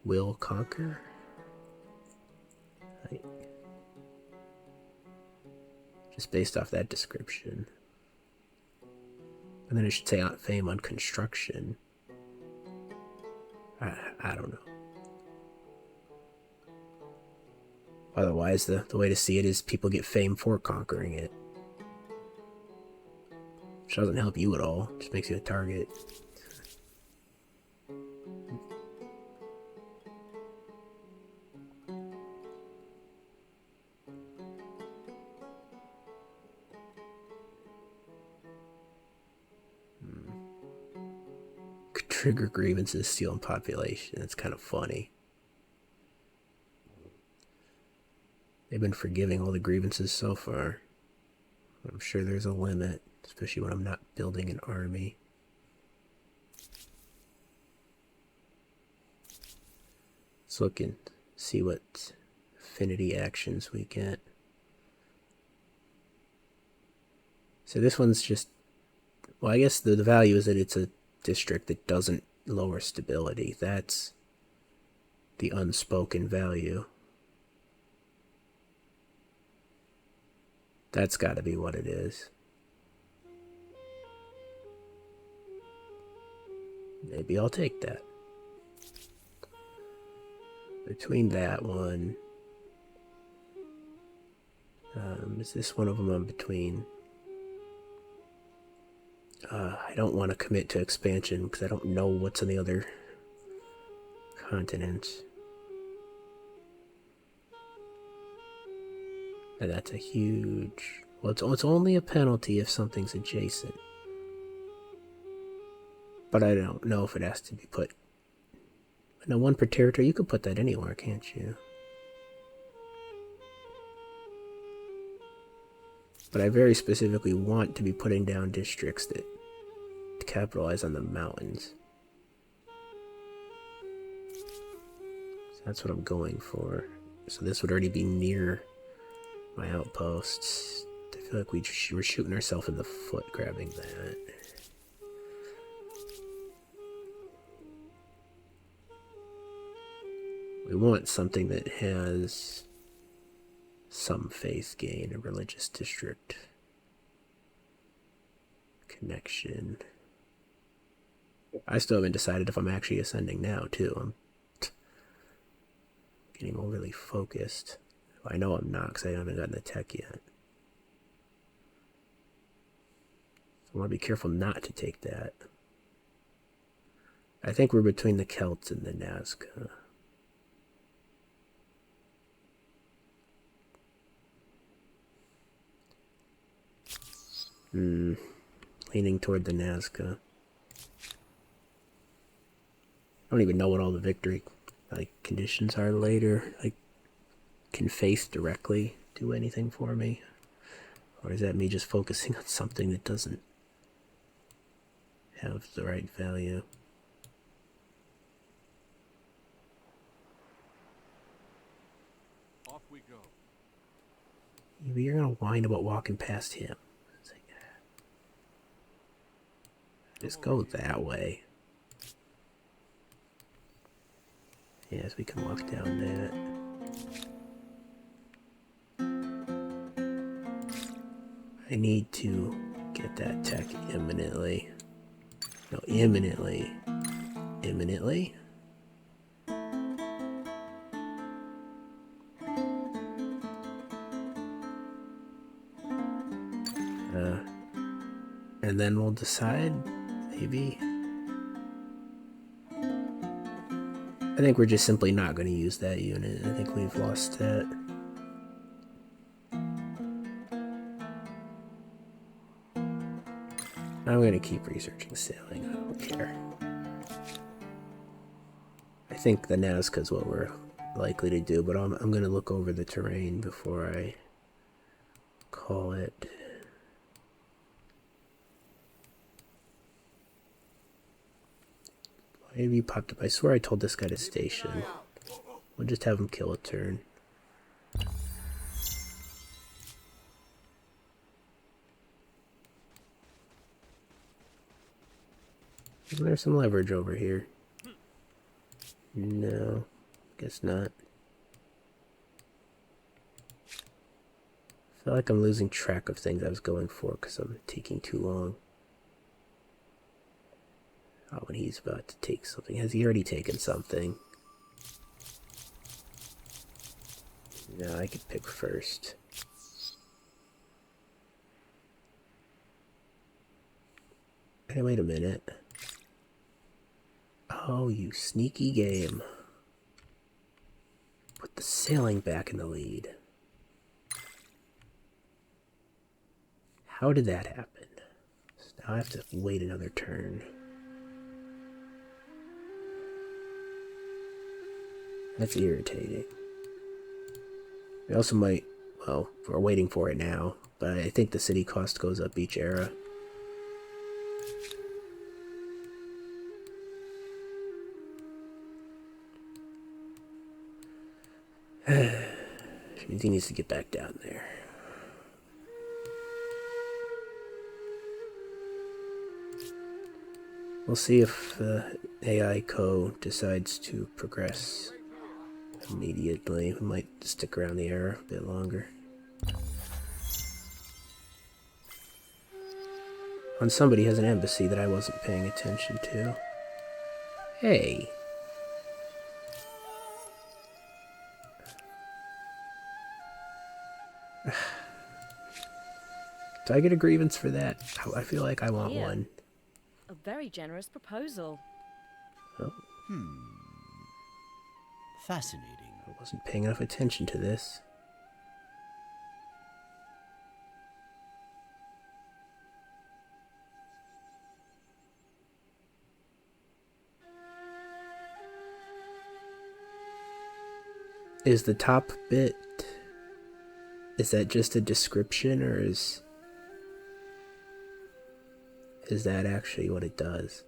will conquer. Just based off that description. And then it should say fame on construction. I don't know. Otherwise, the way to see it is people get fame for conquering it. Which doesn't help you at all. Just makes you a target. Trigger grievances, stealing population. It's kind of funny. They've been forgiving all the grievances so far. I'm sure there's a limit, especially when I'm not building an army. Let's look and see what affinity actions we get. So this one's just, well, I guess the value is that it's a district that doesn't lower stability. That's the unspoken value. That's got to be what it is. Maybe I'll take that. Between that one, is this one of them I'm between? I don't want to commit to expansion because I don't know what's in the other continents. And that's a huge... Well, it's only a penalty if something's adjacent. But I don't know if it has to be put... No, one per territory, you could put that anywhere, can't you? But I very specifically want to be putting down districts that capitalize on the mountains. So that's what I'm going for. So this would already be near my outposts. I feel like we're shooting ourselves in the foot grabbing that. We want something that has some faith gain, a religious district connection. I still haven't decided if I'm actually ascending now, too. I'm getting overly focused. I know I'm not, because I haven't gotten the tech yet. So I want to be careful not to take that. I think we're between the Celts and the Nazca. Leaning toward the Nazca. I don't even know what all the victory conditions are later. Can faith directly do anything for me? Or is that me just focusing on something that doesn't have the right value? Off we go. You're gonna whine about walking past him. Just go that way. Yes, we can walk down that. I need to get that tech imminently. No, imminently. Imminently? And then we'll decide, maybe. I think we're just simply not going to use that unit. I think we've lost that. I'm going to keep researching sailing. I don't care. I think the Nazca is what we're likely to do, but I'm going to look over the terrain before I call it. Why have you popped up? I swear I told this guy to station. We'll just have him kill a turn. There's some leverage over here. No, guess not. I feel like I'm losing track of things I was going for because I'm taking too long. Oh, when he's about to take something. Has he already taken something? No, I could pick first. Hey, wait a minute. Oh, you sneaky game. Put the sailing back in the lead. How did that happen? So now I have to wait another turn. That's irritating. We also might, well, we're waiting for it now, but I think the city cost goes up each era. He needs to get back down there. We'll see if AI Co decides to progress immediately. We might stick around the era a bit longer. On somebody has an embassy that I wasn't paying attention to. Hey. Do I get a grievance for that? I feel like I want one. A very generous proposal. Oh. Fascinating. I wasn't paying enough attention to this. Is the top bit... Is that just a description, or is that actually what it does?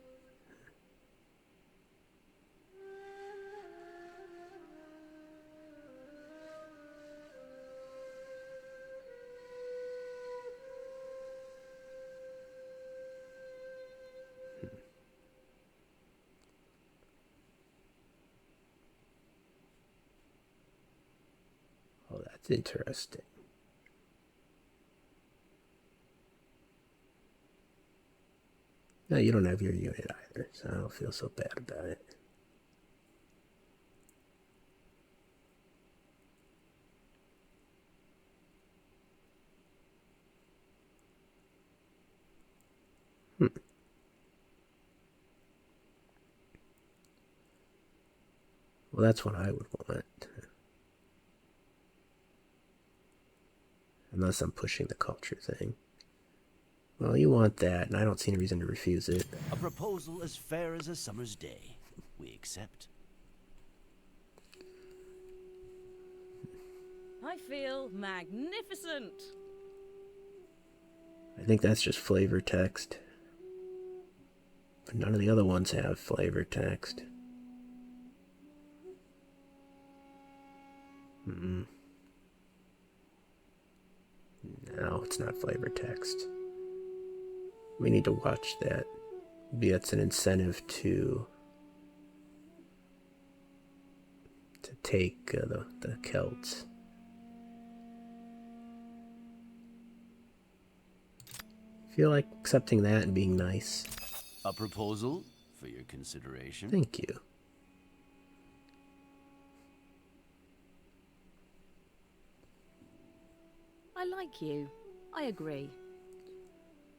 Oh, that's interesting. No, you don't have your unit either, so I don't feel so bad about it. Well, that's what I would want. Unless I'm pushing the culture thing. Well, you want that, and I don't see any reason to refuse it. A proposal as fair as a summer's day. We accept. I feel magnificent. I think that's just flavor text. But none of the other ones have flavor text. No, it's not flavor text. We need to watch that. Maybe that's an incentive to take the Celts. I feel like accepting that and being nice. A proposal for your consideration. Thank you. I like you. I agree.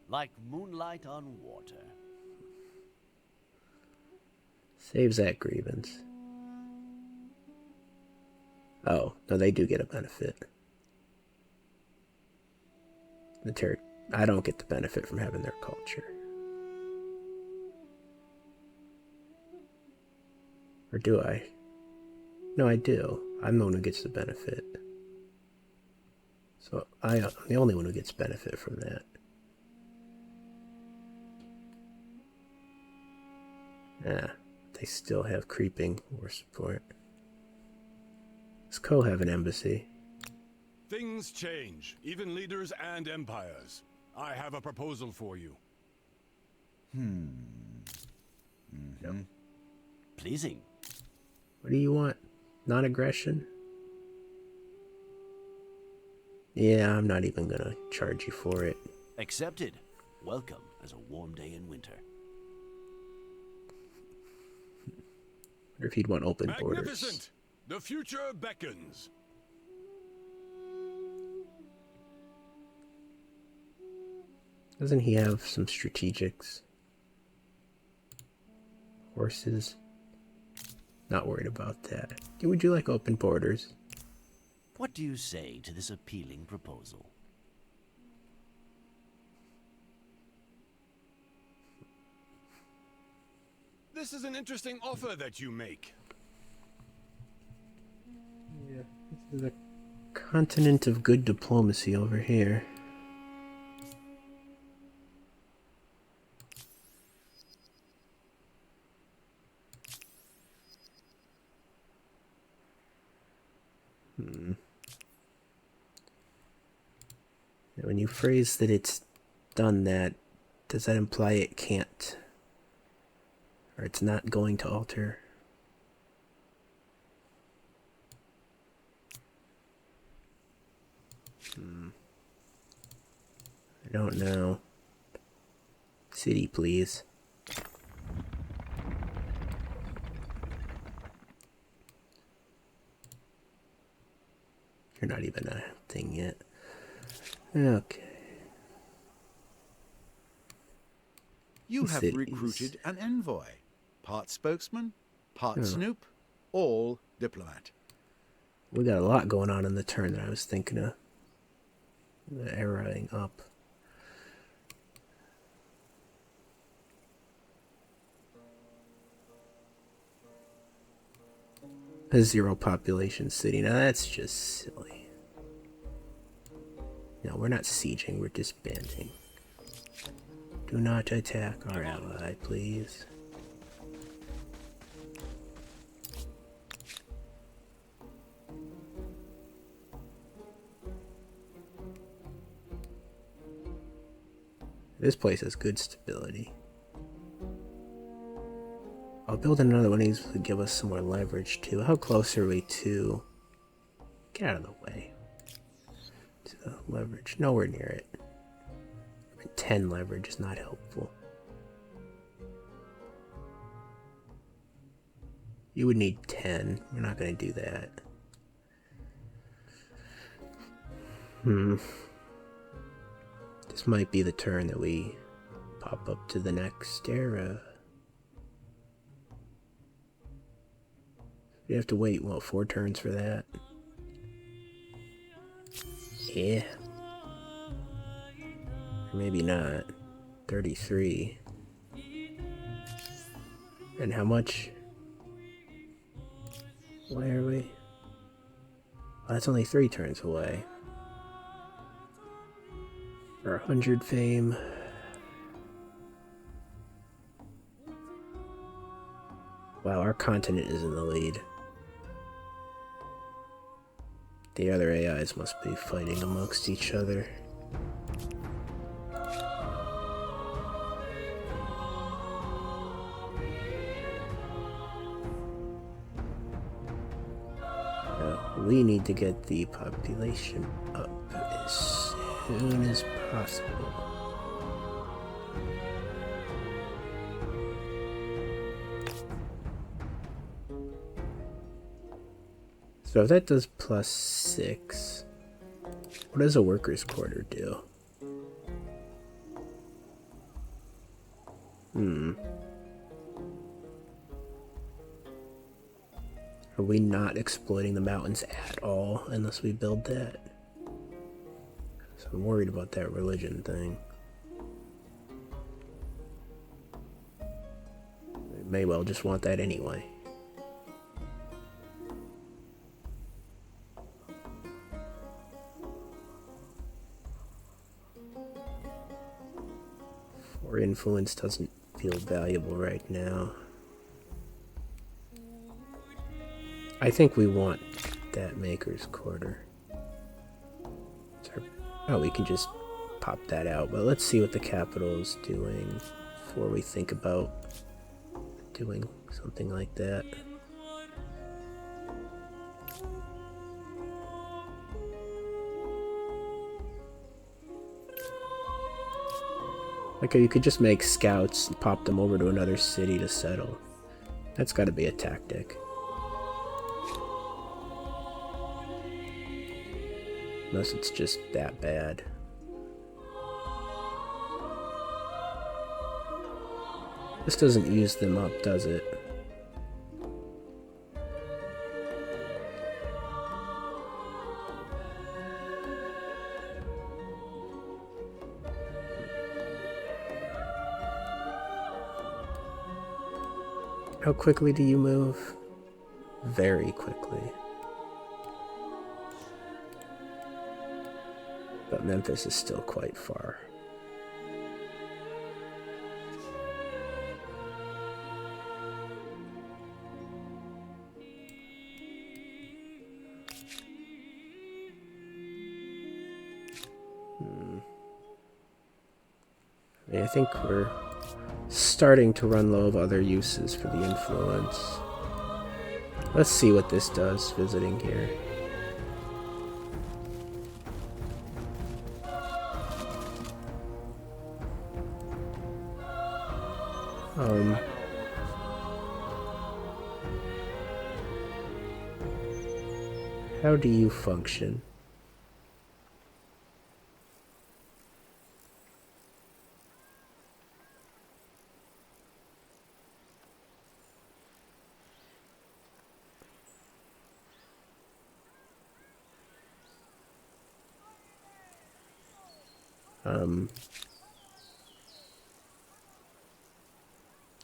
Like moonlight on water. Saves that grievance. Oh, no, they do get a benefit. I don't get the benefit from having their culture. Or do I? No, I do. I'm the one who gets the benefit. So I'm the only one who gets benefit from that. Ah, they still have creeping war support. Does Ko have an embassy? Things change, even leaders and empires. I have a proposal for you. No. Pleasing. What do you want? Non-aggression? Yeah, I'm not even gonna charge you for it. Accepted. Welcome as a warm day in winter. Or if he'd want open borders. Magnificent! The future beckons. Doesn't he have some strategics? Horses? Not worried about that. Would you like open borders? What do you say to this appealing proposal? This is an interesting offer that you make. Yeah, this is a continent of good diplomacy over here. When you phrase that it's done that, does that imply it can't? Or it's not going to alter? I don't know. City, please. You're not even a thing yet. Okay. You have Cities. recruited an envoy. Part spokesman, part snoop, all diplomat. We got a lot going on in the turn that I was thinking of. Arrowing up. A zero population city. Now that's just silly. No, we're not sieging, we're disbanding. Do not attack our ally, please. This place has good stability. I'll build another one of these to give us some more leverage too. How close are we to... Get out of the way. To the leverage. Nowhere near it. 10 leverage is not helpful. You would need 10. We're not going to do that. This might be the turn that we pop up to the next era. We have to wait, what, 4 turns for that? Yeah. Or maybe not. 33. And how much? Why are we? Oh, that's only 3 turns away. For 100 fame. Wow, our continent is in the lead. The other AIs must be fighting amongst each other. We need to get the population up as soon as possible. So if that does +6, what does a workers' quarter do? Are we not exploiting the mountains at all unless we build that? So I'm worried about that religion thing. We may well just want that anyway. Or influence doesn't feel valuable right now. I think we want that maker's quarter. Oh, we can just pop that out, but let's see what the capital is doing before we think about doing something like that. Like, you could just make scouts and pop them over to another city to settle. That's got to be a tactic. Unless it's just that bad. This doesn't use them up, does it? How quickly do you move? Very quickly. But Memphis is still quite far. I think we're starting to run low of other uses for the influence. Let's see what this does visiting here. How do you function?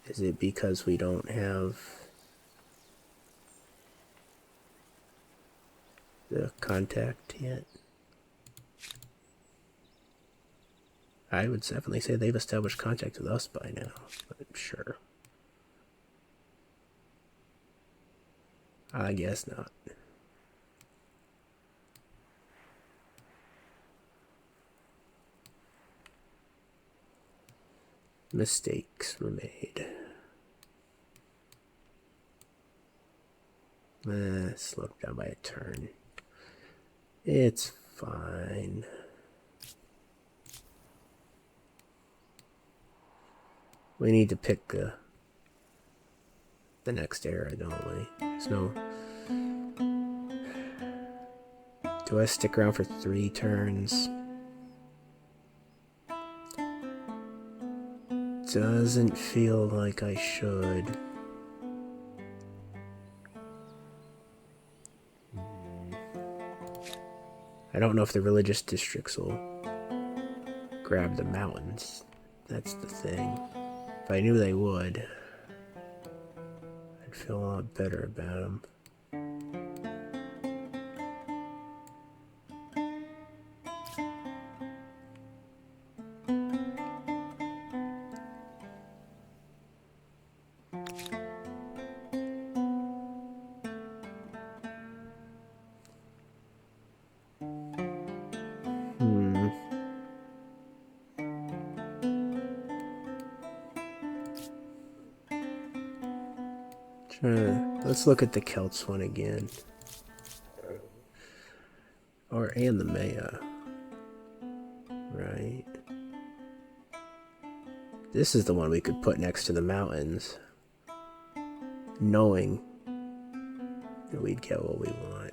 Is it because we don't have the contact yet? I would definitely say they've established contact with us by now, but I'm sure. I guess not. Mistakes were made. Slowed down by a turn. It's fine. We need to pick the next era, don't we? There's no... Do I stick around for 3 turns? Doesn't feel like I should. I don't know if the religious districts will grab the mountains. That's the thing. If I knew they would, I'd feel a lot better about them. Let's look at the Celts one again. And the Maya. Right. This is the one we could put next to the mountains. Knowing and we'd get what we want.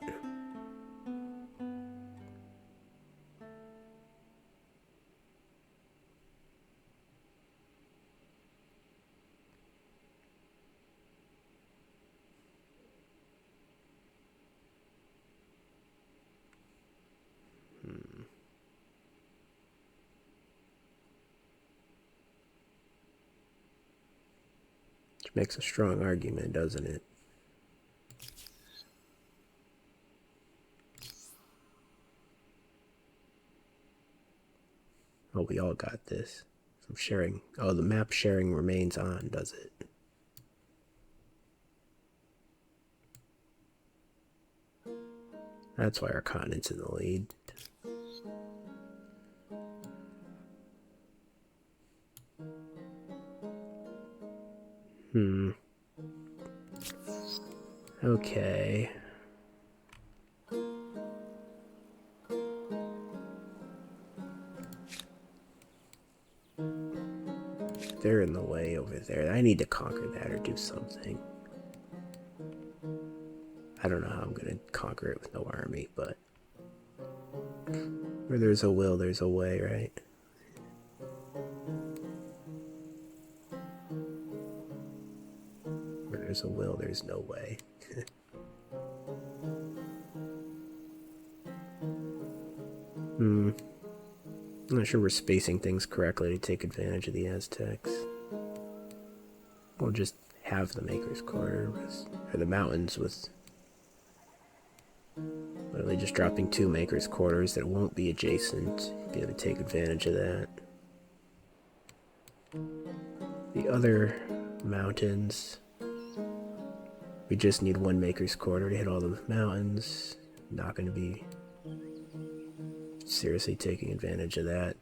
Which makes a strong argument, doesn't it? Oh, we all got this. I'm sharing. Oh, the map sharing remains on, does it? That's why our continent's in the lead. Okay. They're in the way over there. I need to conquer that or do something. I don't know how I'm gonna conquer it with no army, but where there's a will, there's a way, right? Where there's a will, there's no way. I'm not sure we're spacing things correctly to take advantage of the Aztecs. We'll just have the Maker's Quarter, or the mountains with literally just dropping 2 Maker's Quarters that won't be adjacent. Be able to take advantage of that. The other mountains, we just need 1 Maker's Quarter to hit all the mountains. Not going to be seriously taking advantage of that.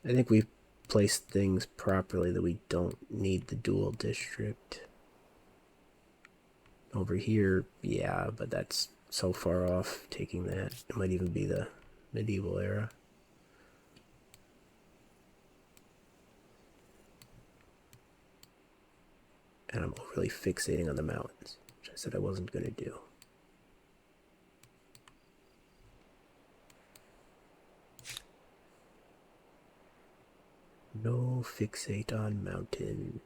I think we've placed things properly that we don't need the dual district. Over here, yeah, but that's so far off taking that. It might even be the medieval era. And I'm overly fixating on the mountains, which I said I wasn't going to do. No fixate on mountain.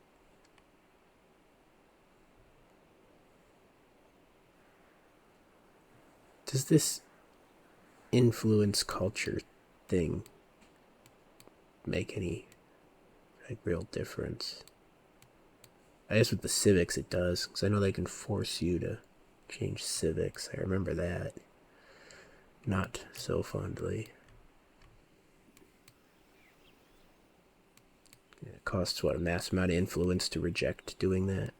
Does this influence culture thing make any real difference? I guess with the civics it does, because I know they can force you to change civics. I remember that. Not so fondly. It costs, what, a mass amount of influence to reject doing that?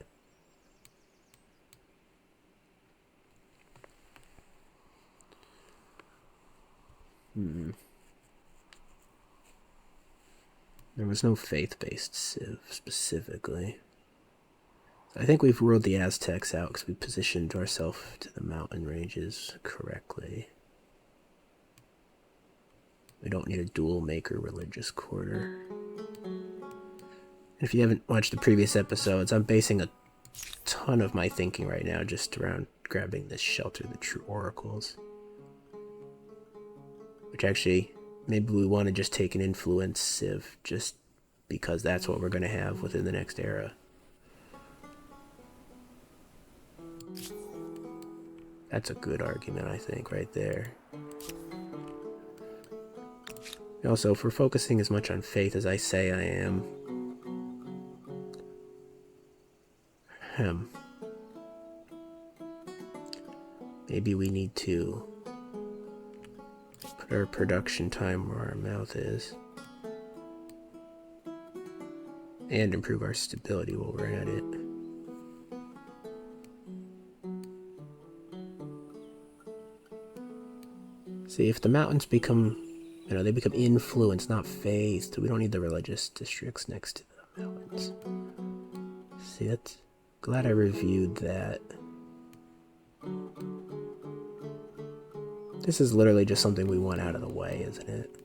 There was no faith-based civ specifically. I think we've ruled the Aztecs out because we positioned ourselves to the mountain ranges correctly. We don't need a dual Maker religious quarter. If you haven't watched the previous episodes, I'm basing a ton of my thinking right now just around grabbing this Shelter the True Oracles. Which actually, maybe we want to just take an influence civ just because that's what we're going to have within the next era. That's a good argument, I think, right there. Also, if we're focusing as much on faith as I say I am, maybe we need to put our production time where our mouth is and improve our stability while we're at it. See, if the mountains become, they become influenced, not faith, we don't need the religious districts next to the mountains. See, that's glad I reviewed that. This is literally just something we want out of the way, isn't it?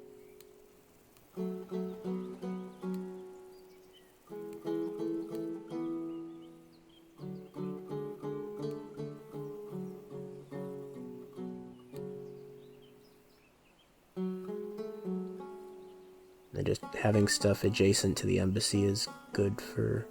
And just having stuff adjacent to the embassy is good for...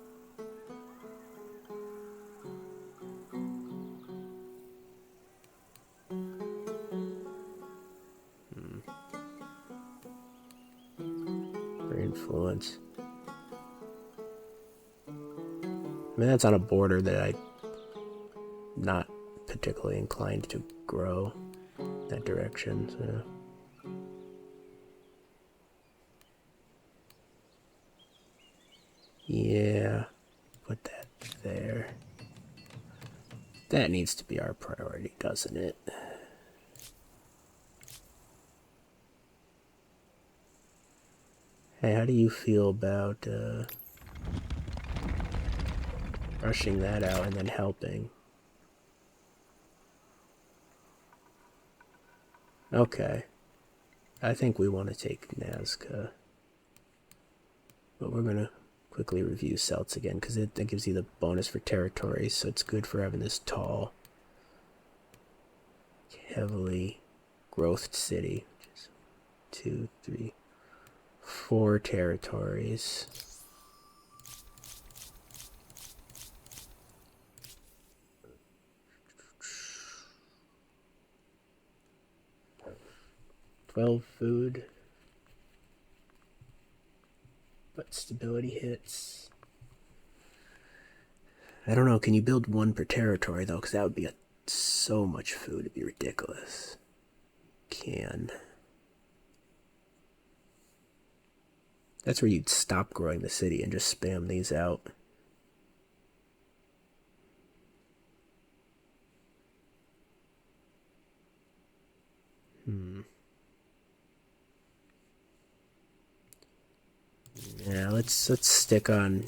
for influence. I mean, that's on a border that I'm not particularly inclined to grow that direction, so... Yeah, put that there. That needs to be our priority, doesn't it? Hey, how do you feel about rushing that out and then helping? Okay. I think we want to take Nazca. But we're going to quickly review Celts again, because that gives you the bonus for territories, so it's good for having this tall, heavily growthed city. 2, 3, 4 territories. Food. But stability hits. I don't know, can you build 1 per territory though? Because that would be so much food, it'd be ridiculous. Can. That's where you'd stop growing the city and just spam these out. Yeah, let's stick on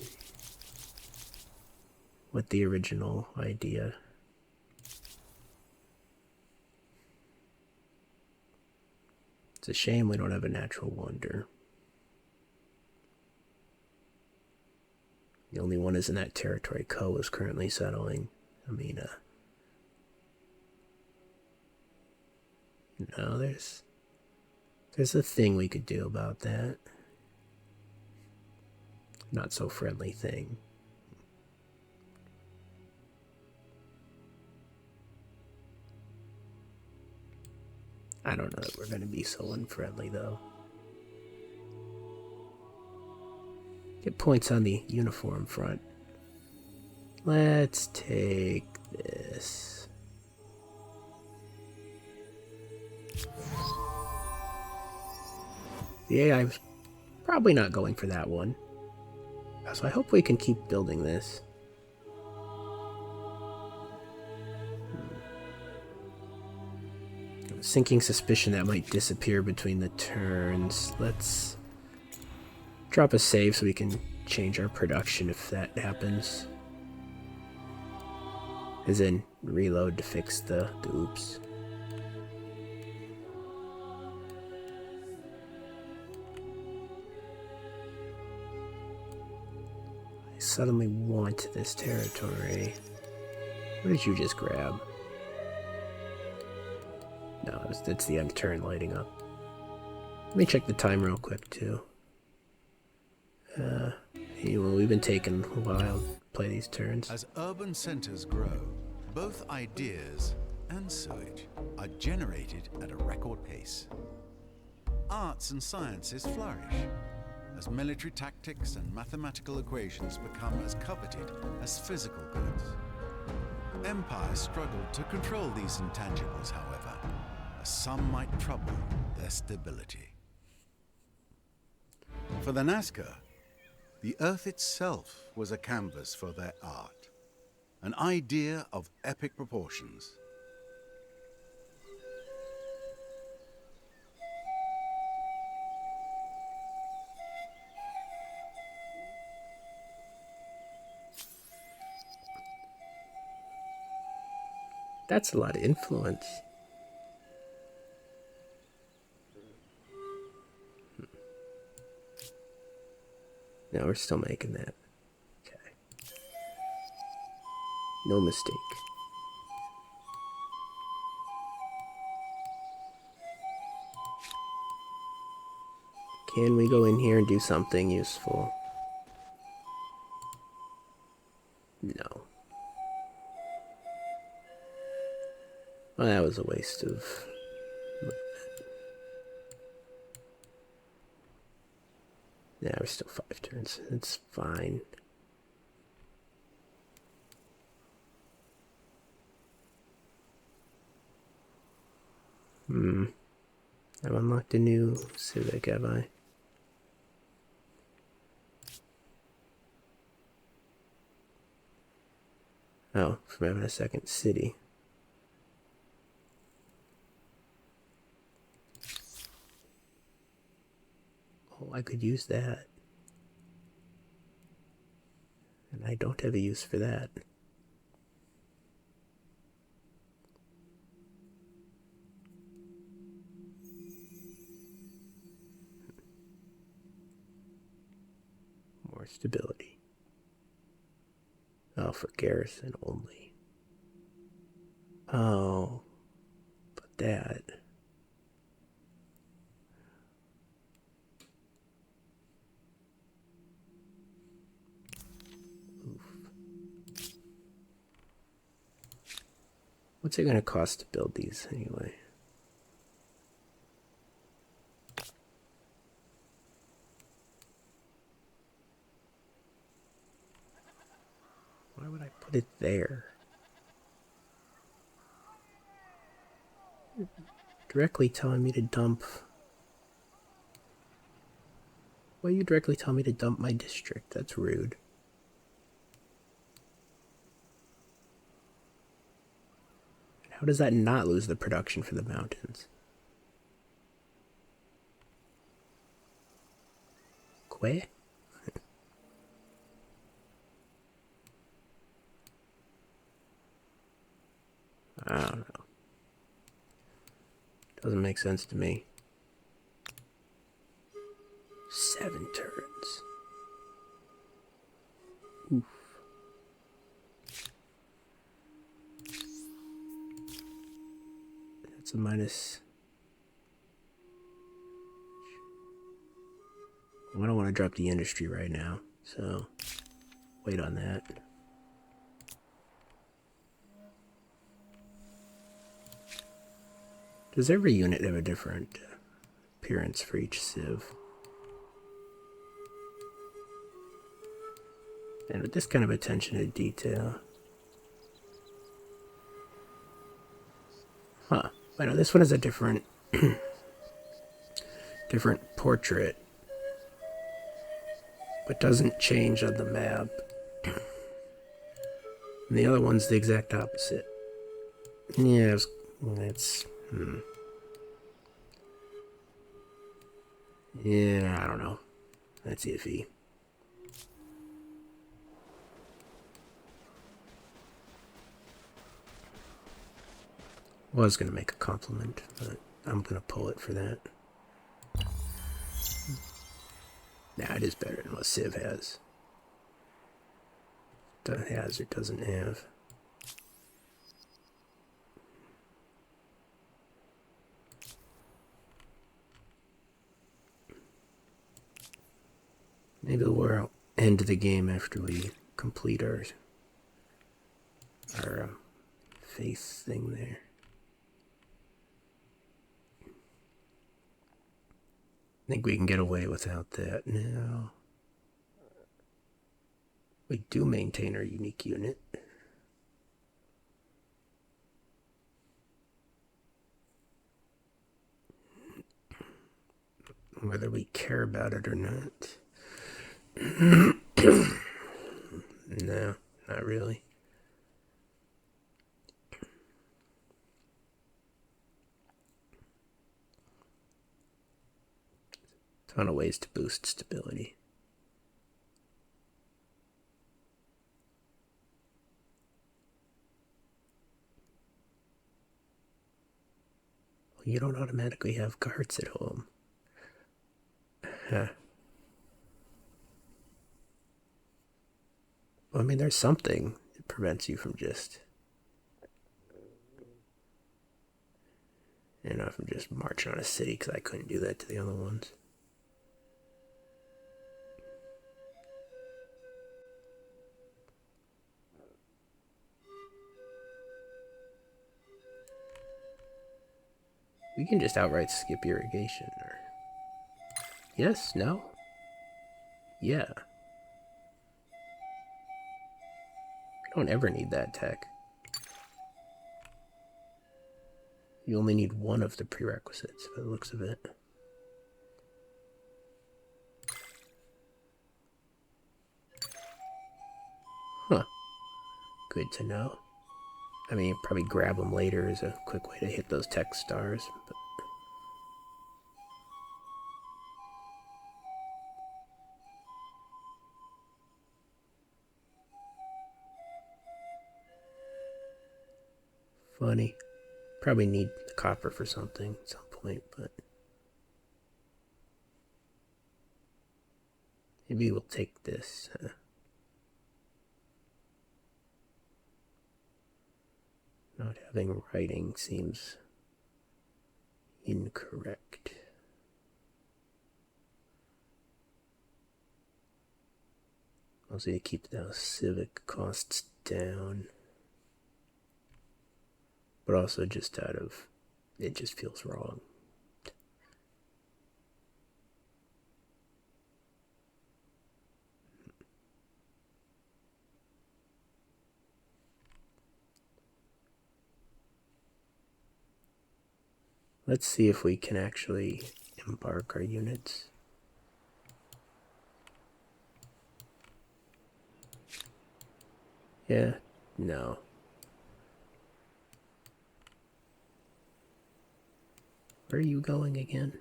with the original idea. It's a shame we don't have a natural wonder. The only one is in that territory Ko is currently settling. I mean, no, there's a thing we could do about that. Not so friendly thing. I don't know that we're going to be so unfriendly, though. Get points on the uniform front. Let's take this. The AI was probably not going for that one. So I hope we can keep building this. Sinking suspicion that might disappear between the turns. Let's drop a save so we can change our production if that happens. As in, reload to fix the oops. I suddenly want this territory. What did you just grab? No, it's the end turn lighting up. Let me check the time real quick, too. We've been taking a while to play these turns. As urban centers grow, both ideas and sewage are generated at a record pace. Arts and sciences flourish as military tactics and mathematical equations become as coveted as physical goods. Empires struggle to control these intangibles, however, as some might trouble their stability. For the Nazca, the Earth itself was a canvas for their art, an idea of epic proportions. That's a lot of influence. No, we're still making that. Okay. No mistake. Can we go in here and do something useful? No. Well, that was a waste of movement. Yeah, we're still 5 turns. It's fine. I've unlocked a new civic, have I? Oh, from having a second city. Oh, I could use that. And I don't have a use for that. More stability. Oh, for garrison only. Oh, but that. Oof. What's it gonna cost to build these anyway? Why would I put it there? Directly telling me to dump. Why are you directly telling me to dump my district? That's rude. How does that not lose the production for the mountains? Que? I don't know. Doesn't make sense to me. 7 turns. Oof. That's a minus. Well, I don't want to drop the industry right now, so wait on that. Does every unit have a different appearance for each civ? And with this kind of attention to detail. Huh. Wait, no, this one is a different different portrait. But doesn't change on the map. And the other one's the exact opposite. Yeah, it's yeah, I don't know. That's iffy. Was gonna make a compliment, but I'm gonna pull it for that. Nah, it is better than what Civ has. Has or doesn't have. Maybe we'll end the game after we complete our face thing there. I think we can get away without that now. We do maintain our unique unit. Whether we care about it or not. No, not really. Ton of ways to boost stability. Well, you don't automatically have guards at home. Huh. Well, I mean, there's something that prevents you from just, from just marching on a city, because I couldn't do that to the other ones. We can just outright skip irrigation, or... Yes? No? Yeah. We don't ever need that tech. You only need one of the prerequisites, by the looks of it. Huh. Good to know. I mean, probably grab them later is a quick way to hit those tech stars, but... Funny. Probably need the copper for something at some point, but... Maybe we'll take this. Not having writing seems incorrect. Mostly to keep the civic costs down. But also just out of... It just feels wrong. Let's see if we can actually embark our units. Yeah, no. Where are you going again?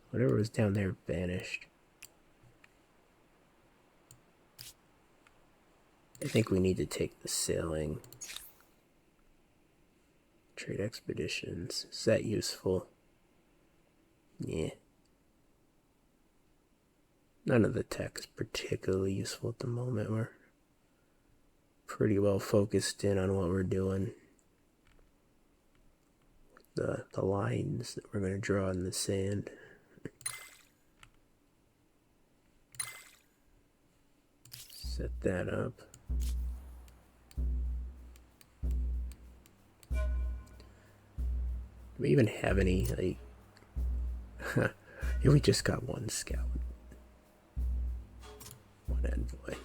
Whatever was down there vanished. I think we need to take the sailing. Trade expeditions. Is that useful? Yeah. None of the tech is particularly useful at the moment. We're pretty well focused in on what we're doing. The lines that we're going to draw in the sand. Set that up. Do we even have any, like... Here we just got one scout. One envoy.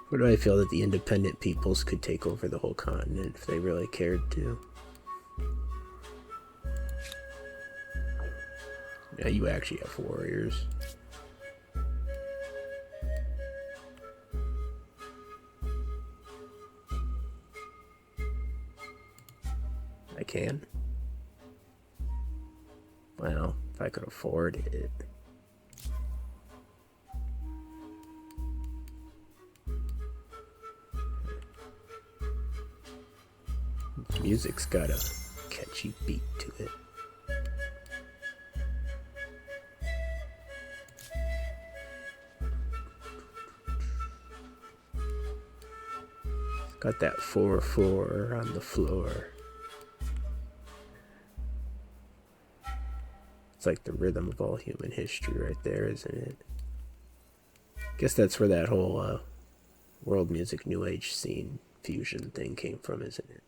Where do I feel that the independent peoples could take over the whole continent if they really cared to? Yeah, you actually have warriors. I can. Well, if I could afford it. This music's got a catchy beat to it. It's got that 4/4 on the floor. It's like the rhythm of all human history right there, isn't it? Guess that's where that whole world music new age scene fusion thing came from, isn't it?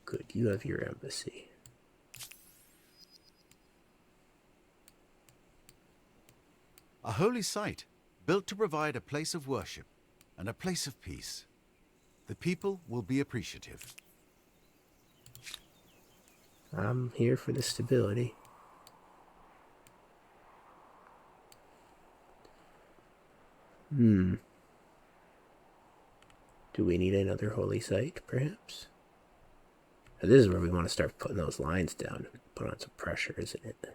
Good, you have your embassy. A holy site built to provide a place of worship and a place of peace. The people will be appreciative. I'm here for the stability. Do we need another holy site, perhaps? Now, this is where we want to start putting those lines down. Put on some pressure, isn't it?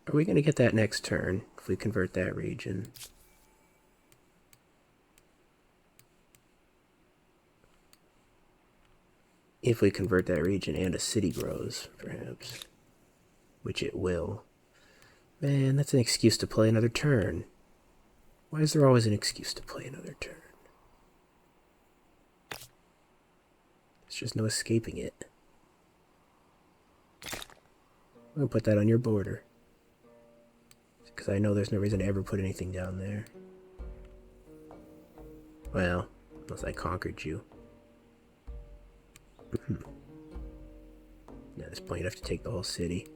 Are we going to get that next turn if we convert that region? If we convert that region and a city grows, perhaps. Which it will. Man, that's an excuse to play another turn. Why is there always an excuse to play another turn? There's just no escaping it. I'm gonna put that on your border. Because I know there's no reason to ever put anything down there. Well, unless I conquered you. At this point, you'd have to take the whole city.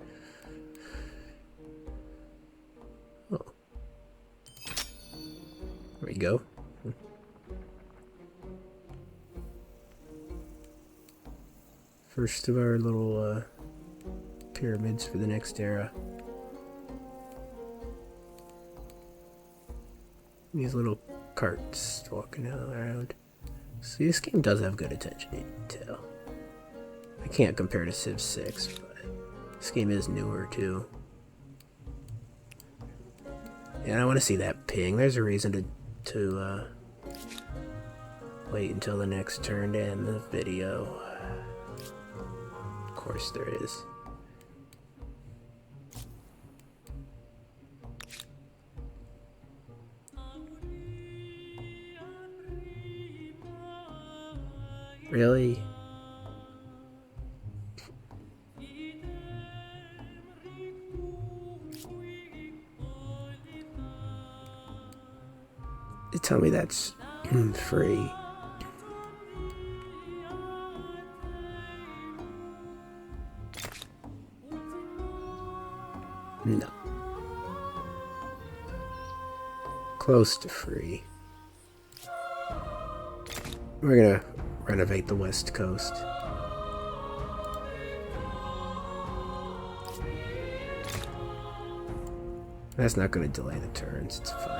Oh. There we go. First of our little pyramids for the next era. These little carts walking around. See, this game does have good attention to detail. I can't compare to Civ 6, but this game is newer too. And I want to see that ping. There's a reason to wait until the next turn to end the video. Of course there is. Really? You tell me that's free. No. Close to free. We're gonna renovate the West Coast. That's not gonna delay the turns, it's fine.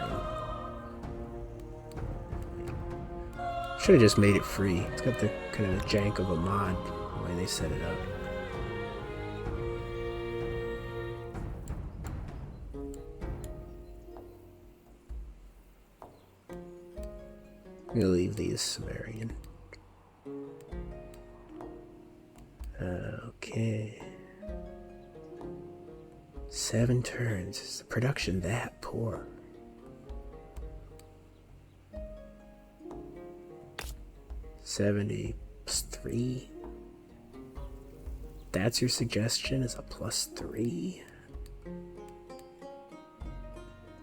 Should have just made it free. It's got the kind of jank of a mod, the way they set it up. I'm gonna leave these Sumerian. Okay. 7 turns. Is the production that poor? +3. That's your suggestion? Is a +3?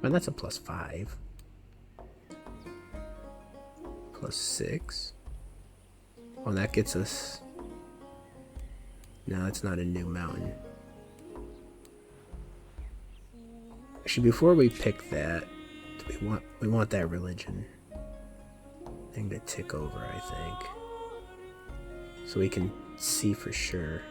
Well, that's a +5. +6. Well, that gets us. No, it's not a new mountain. Actually, before we pick that, we want that religion thing to tick over, I think, so we can see for sure.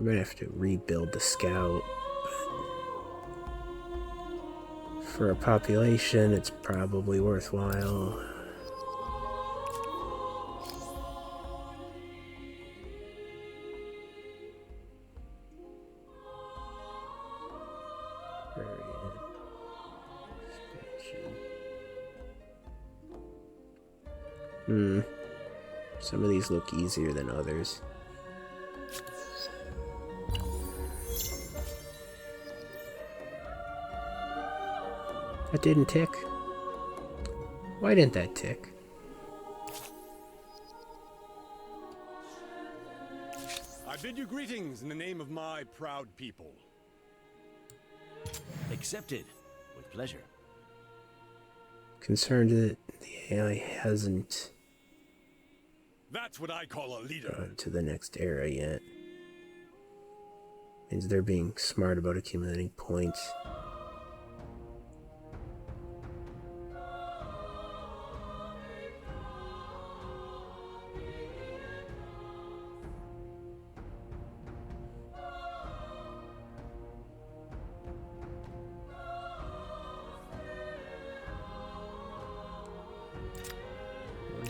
We're gonna have to rebuild the scout. For a population, it's probably worthwhile. Some of these look easier than others. That didn't tick. Why didn't that tick? I bid you greetings in the name of my proud people. Accepted. With pleasure. Concerned that the AI hasn't That's what I call a leader. gone to the next era yet. Means they're being smart about accumulating points.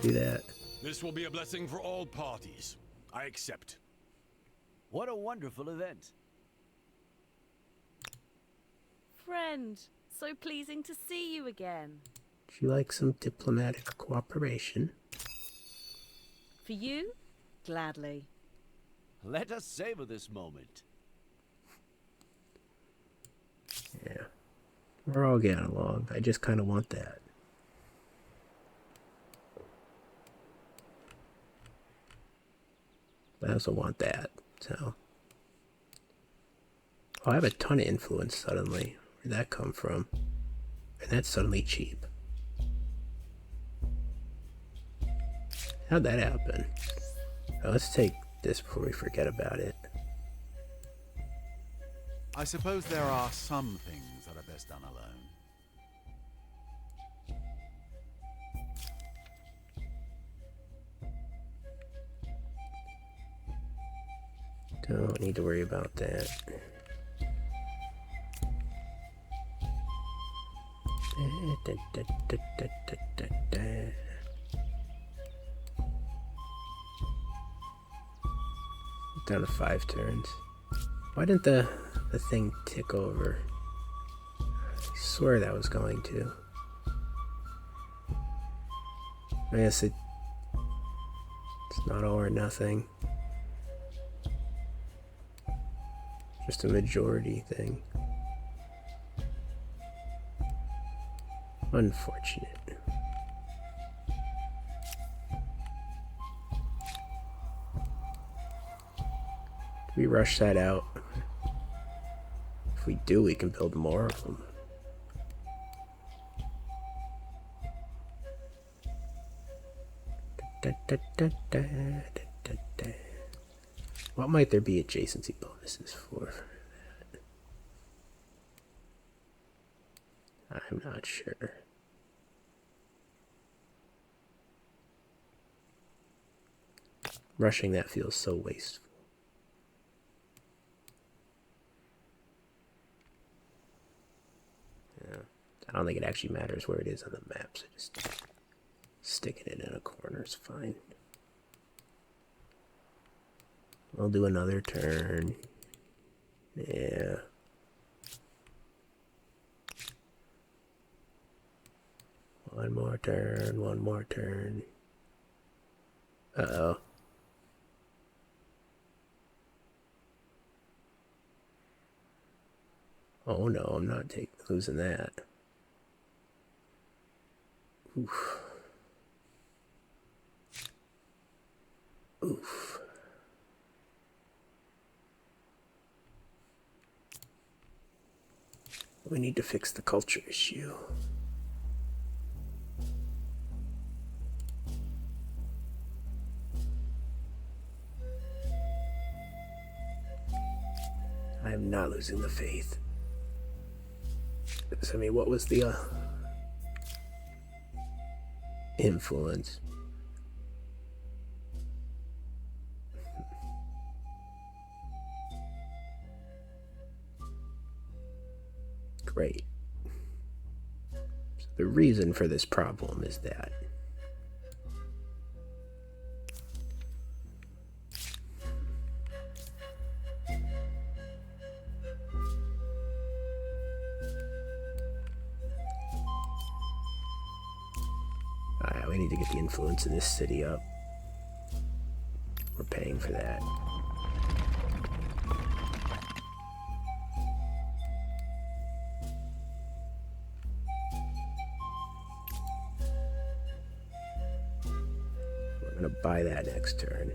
Do that. This will be a blessing for all parties. I accept. What a wonderful event. Friend, so pleasing to see you again. Would you like some diplomatic cooperation? For you? Gladly. Let us savor this moment. Yeah. We're all getting along. I just kind of want that. I also want that, so. Oh, I have a ton of influence suddenly. Where'd that come from? And that's suddenly cheap. How'd that happen? Oh, let's take this before we forget about it. I suppose there are some things that are best done alone. Don't need to worry about that. Down to 5 turns. Why didn't the thing tick over? I swear that was going to. I guess it's not all or nothing. Just a majority thing. Unfortunate. Do we rush that out? If we do, we can build more of them. What might there be adjacency bonuses for that? I'm not sure. Rushing that feels so wasteful. Yeah, I don't think it actually matters where it is on the map, so just sticking it in a corner is fine. I'll do another turn. Yeah. One more turn, one more turn. Uh-oh. Oh no, I'm not losing that. Oof. Oof. We need to fix the culture issue. I'm not losing the faith. I mean, what was the influence? Great. So the reason for this problem is that we need to get the influence in this city up. We're paying for that. We're gonna buy that next turn.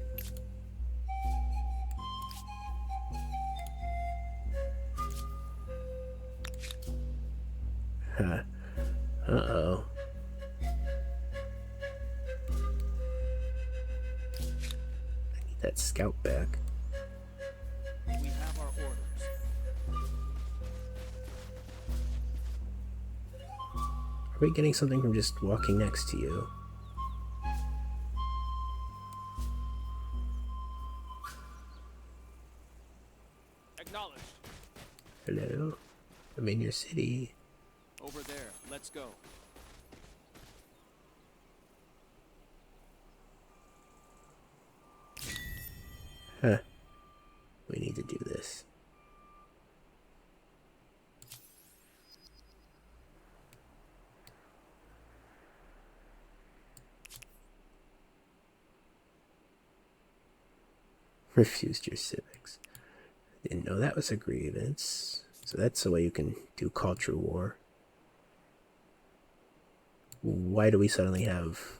Huh. Uh-oh. That scout back. We have our orders. Are we getting something from just walking next to you? Acknowledged. Hello? I'm in your city. Over there. Let's go. Huh. We need to do this. Refused your civics. Didn't know that was a grievance. So that's the way you can do culture war. Why do we suddenly have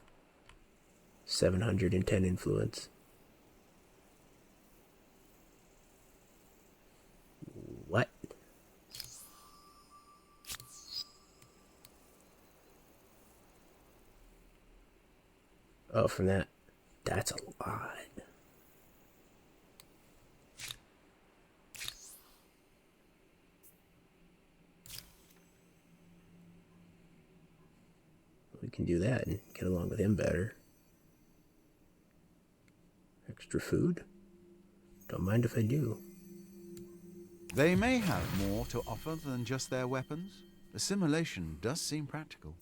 710 influence? What? Oh, from that. That's a lot. We can do that and get along with him better. Extra food? Don't mind if I do. They may have more to offer than just their weapons. Assimilation does seem practical.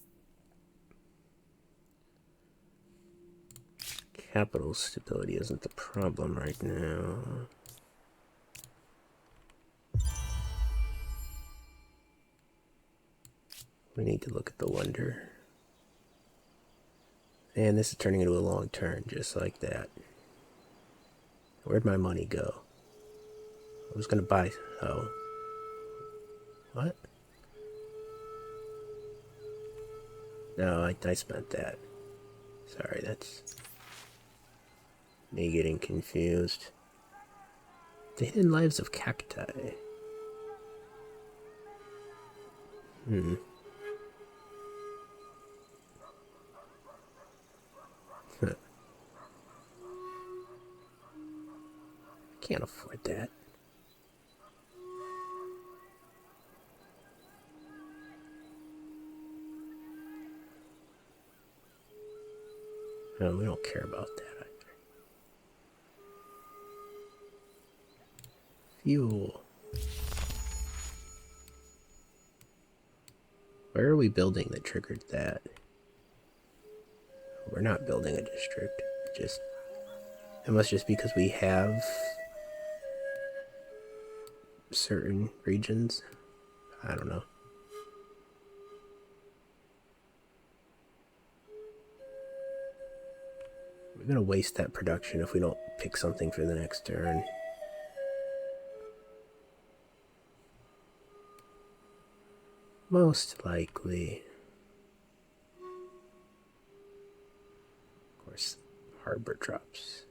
Capital stability isn't the problem right now. We need to look at the wonder. And this is turning into a long turn, just like that. Where'd my money go? I was gonna buy... Oh. What? No, I spent that. Sorry, that's... me getting confused. The hidden lives of cacti. Can't afford that. No, we don't care about that either. Fuel. Where are we building that triggered that? We're not building a district. Just... it must just be because we have certain regions. I don't know. We're gonna waste that production if we don't pick something for the next turn. Most likely. Of course, harbor drops.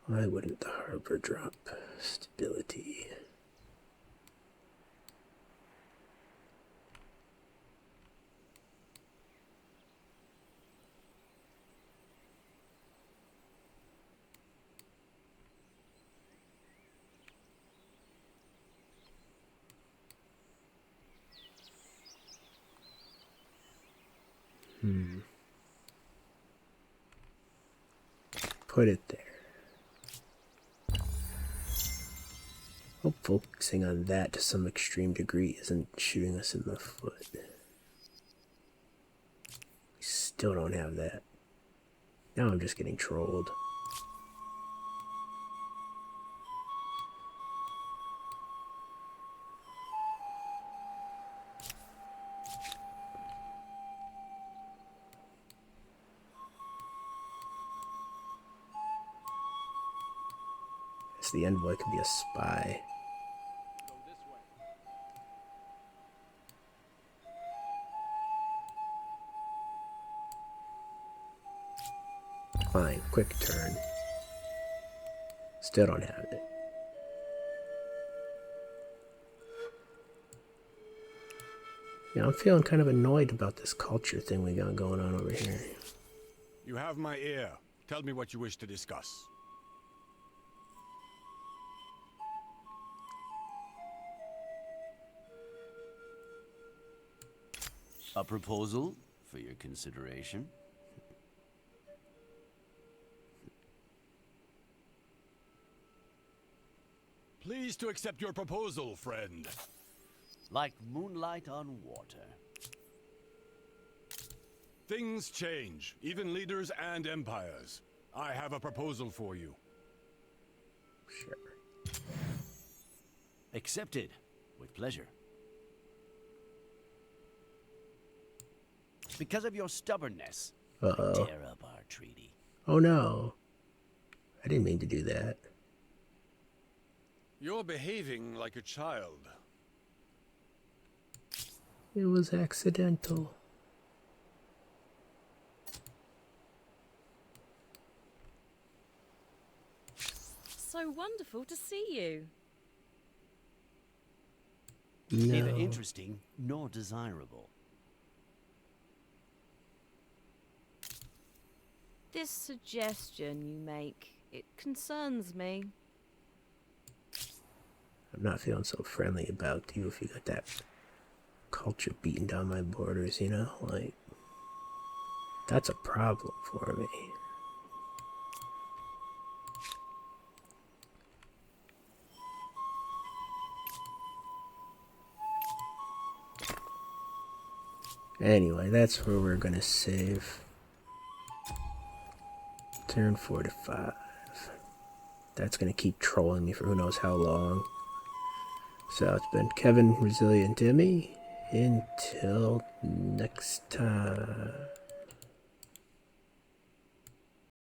Why wouldn't the harbor drop stability? Put it there. Hope focusing on that to some extreme degree isn't shooting us in the foot. We still don't have that. Now I'm just getting trolled. Guess the envoy could be a spy. Fine, quick turn. Still don't have it. Yeah, I'm feeling kind of annoyed about this culture thing we got going on over here. You have my ear. Tell me what you wish to discuss. A proposal for your consideration. Pleased to accept your proposal, friend. Like moonlight on water. Things change, even leaders and empires. I have a proposal for you. Sure. Accepted. With pleasure. Because of your stubbornness, I tear up our treaty. Oh no. I didn't mean to do that. You're behaving like a child. It was accidental. so wonderful to see you. Neither No. interesting nor desirable. This suggestion you make, it concerns me. I'm not feeling so friendly about you if you got that culture beating down my borders, you know? Like, that's a problem for me. Anyway, that's where we're gonna save. Turn 4 to 5. That's gonna keep trolling me for who knows how long. So it's been Kevin, Resilient Demi. Until next time.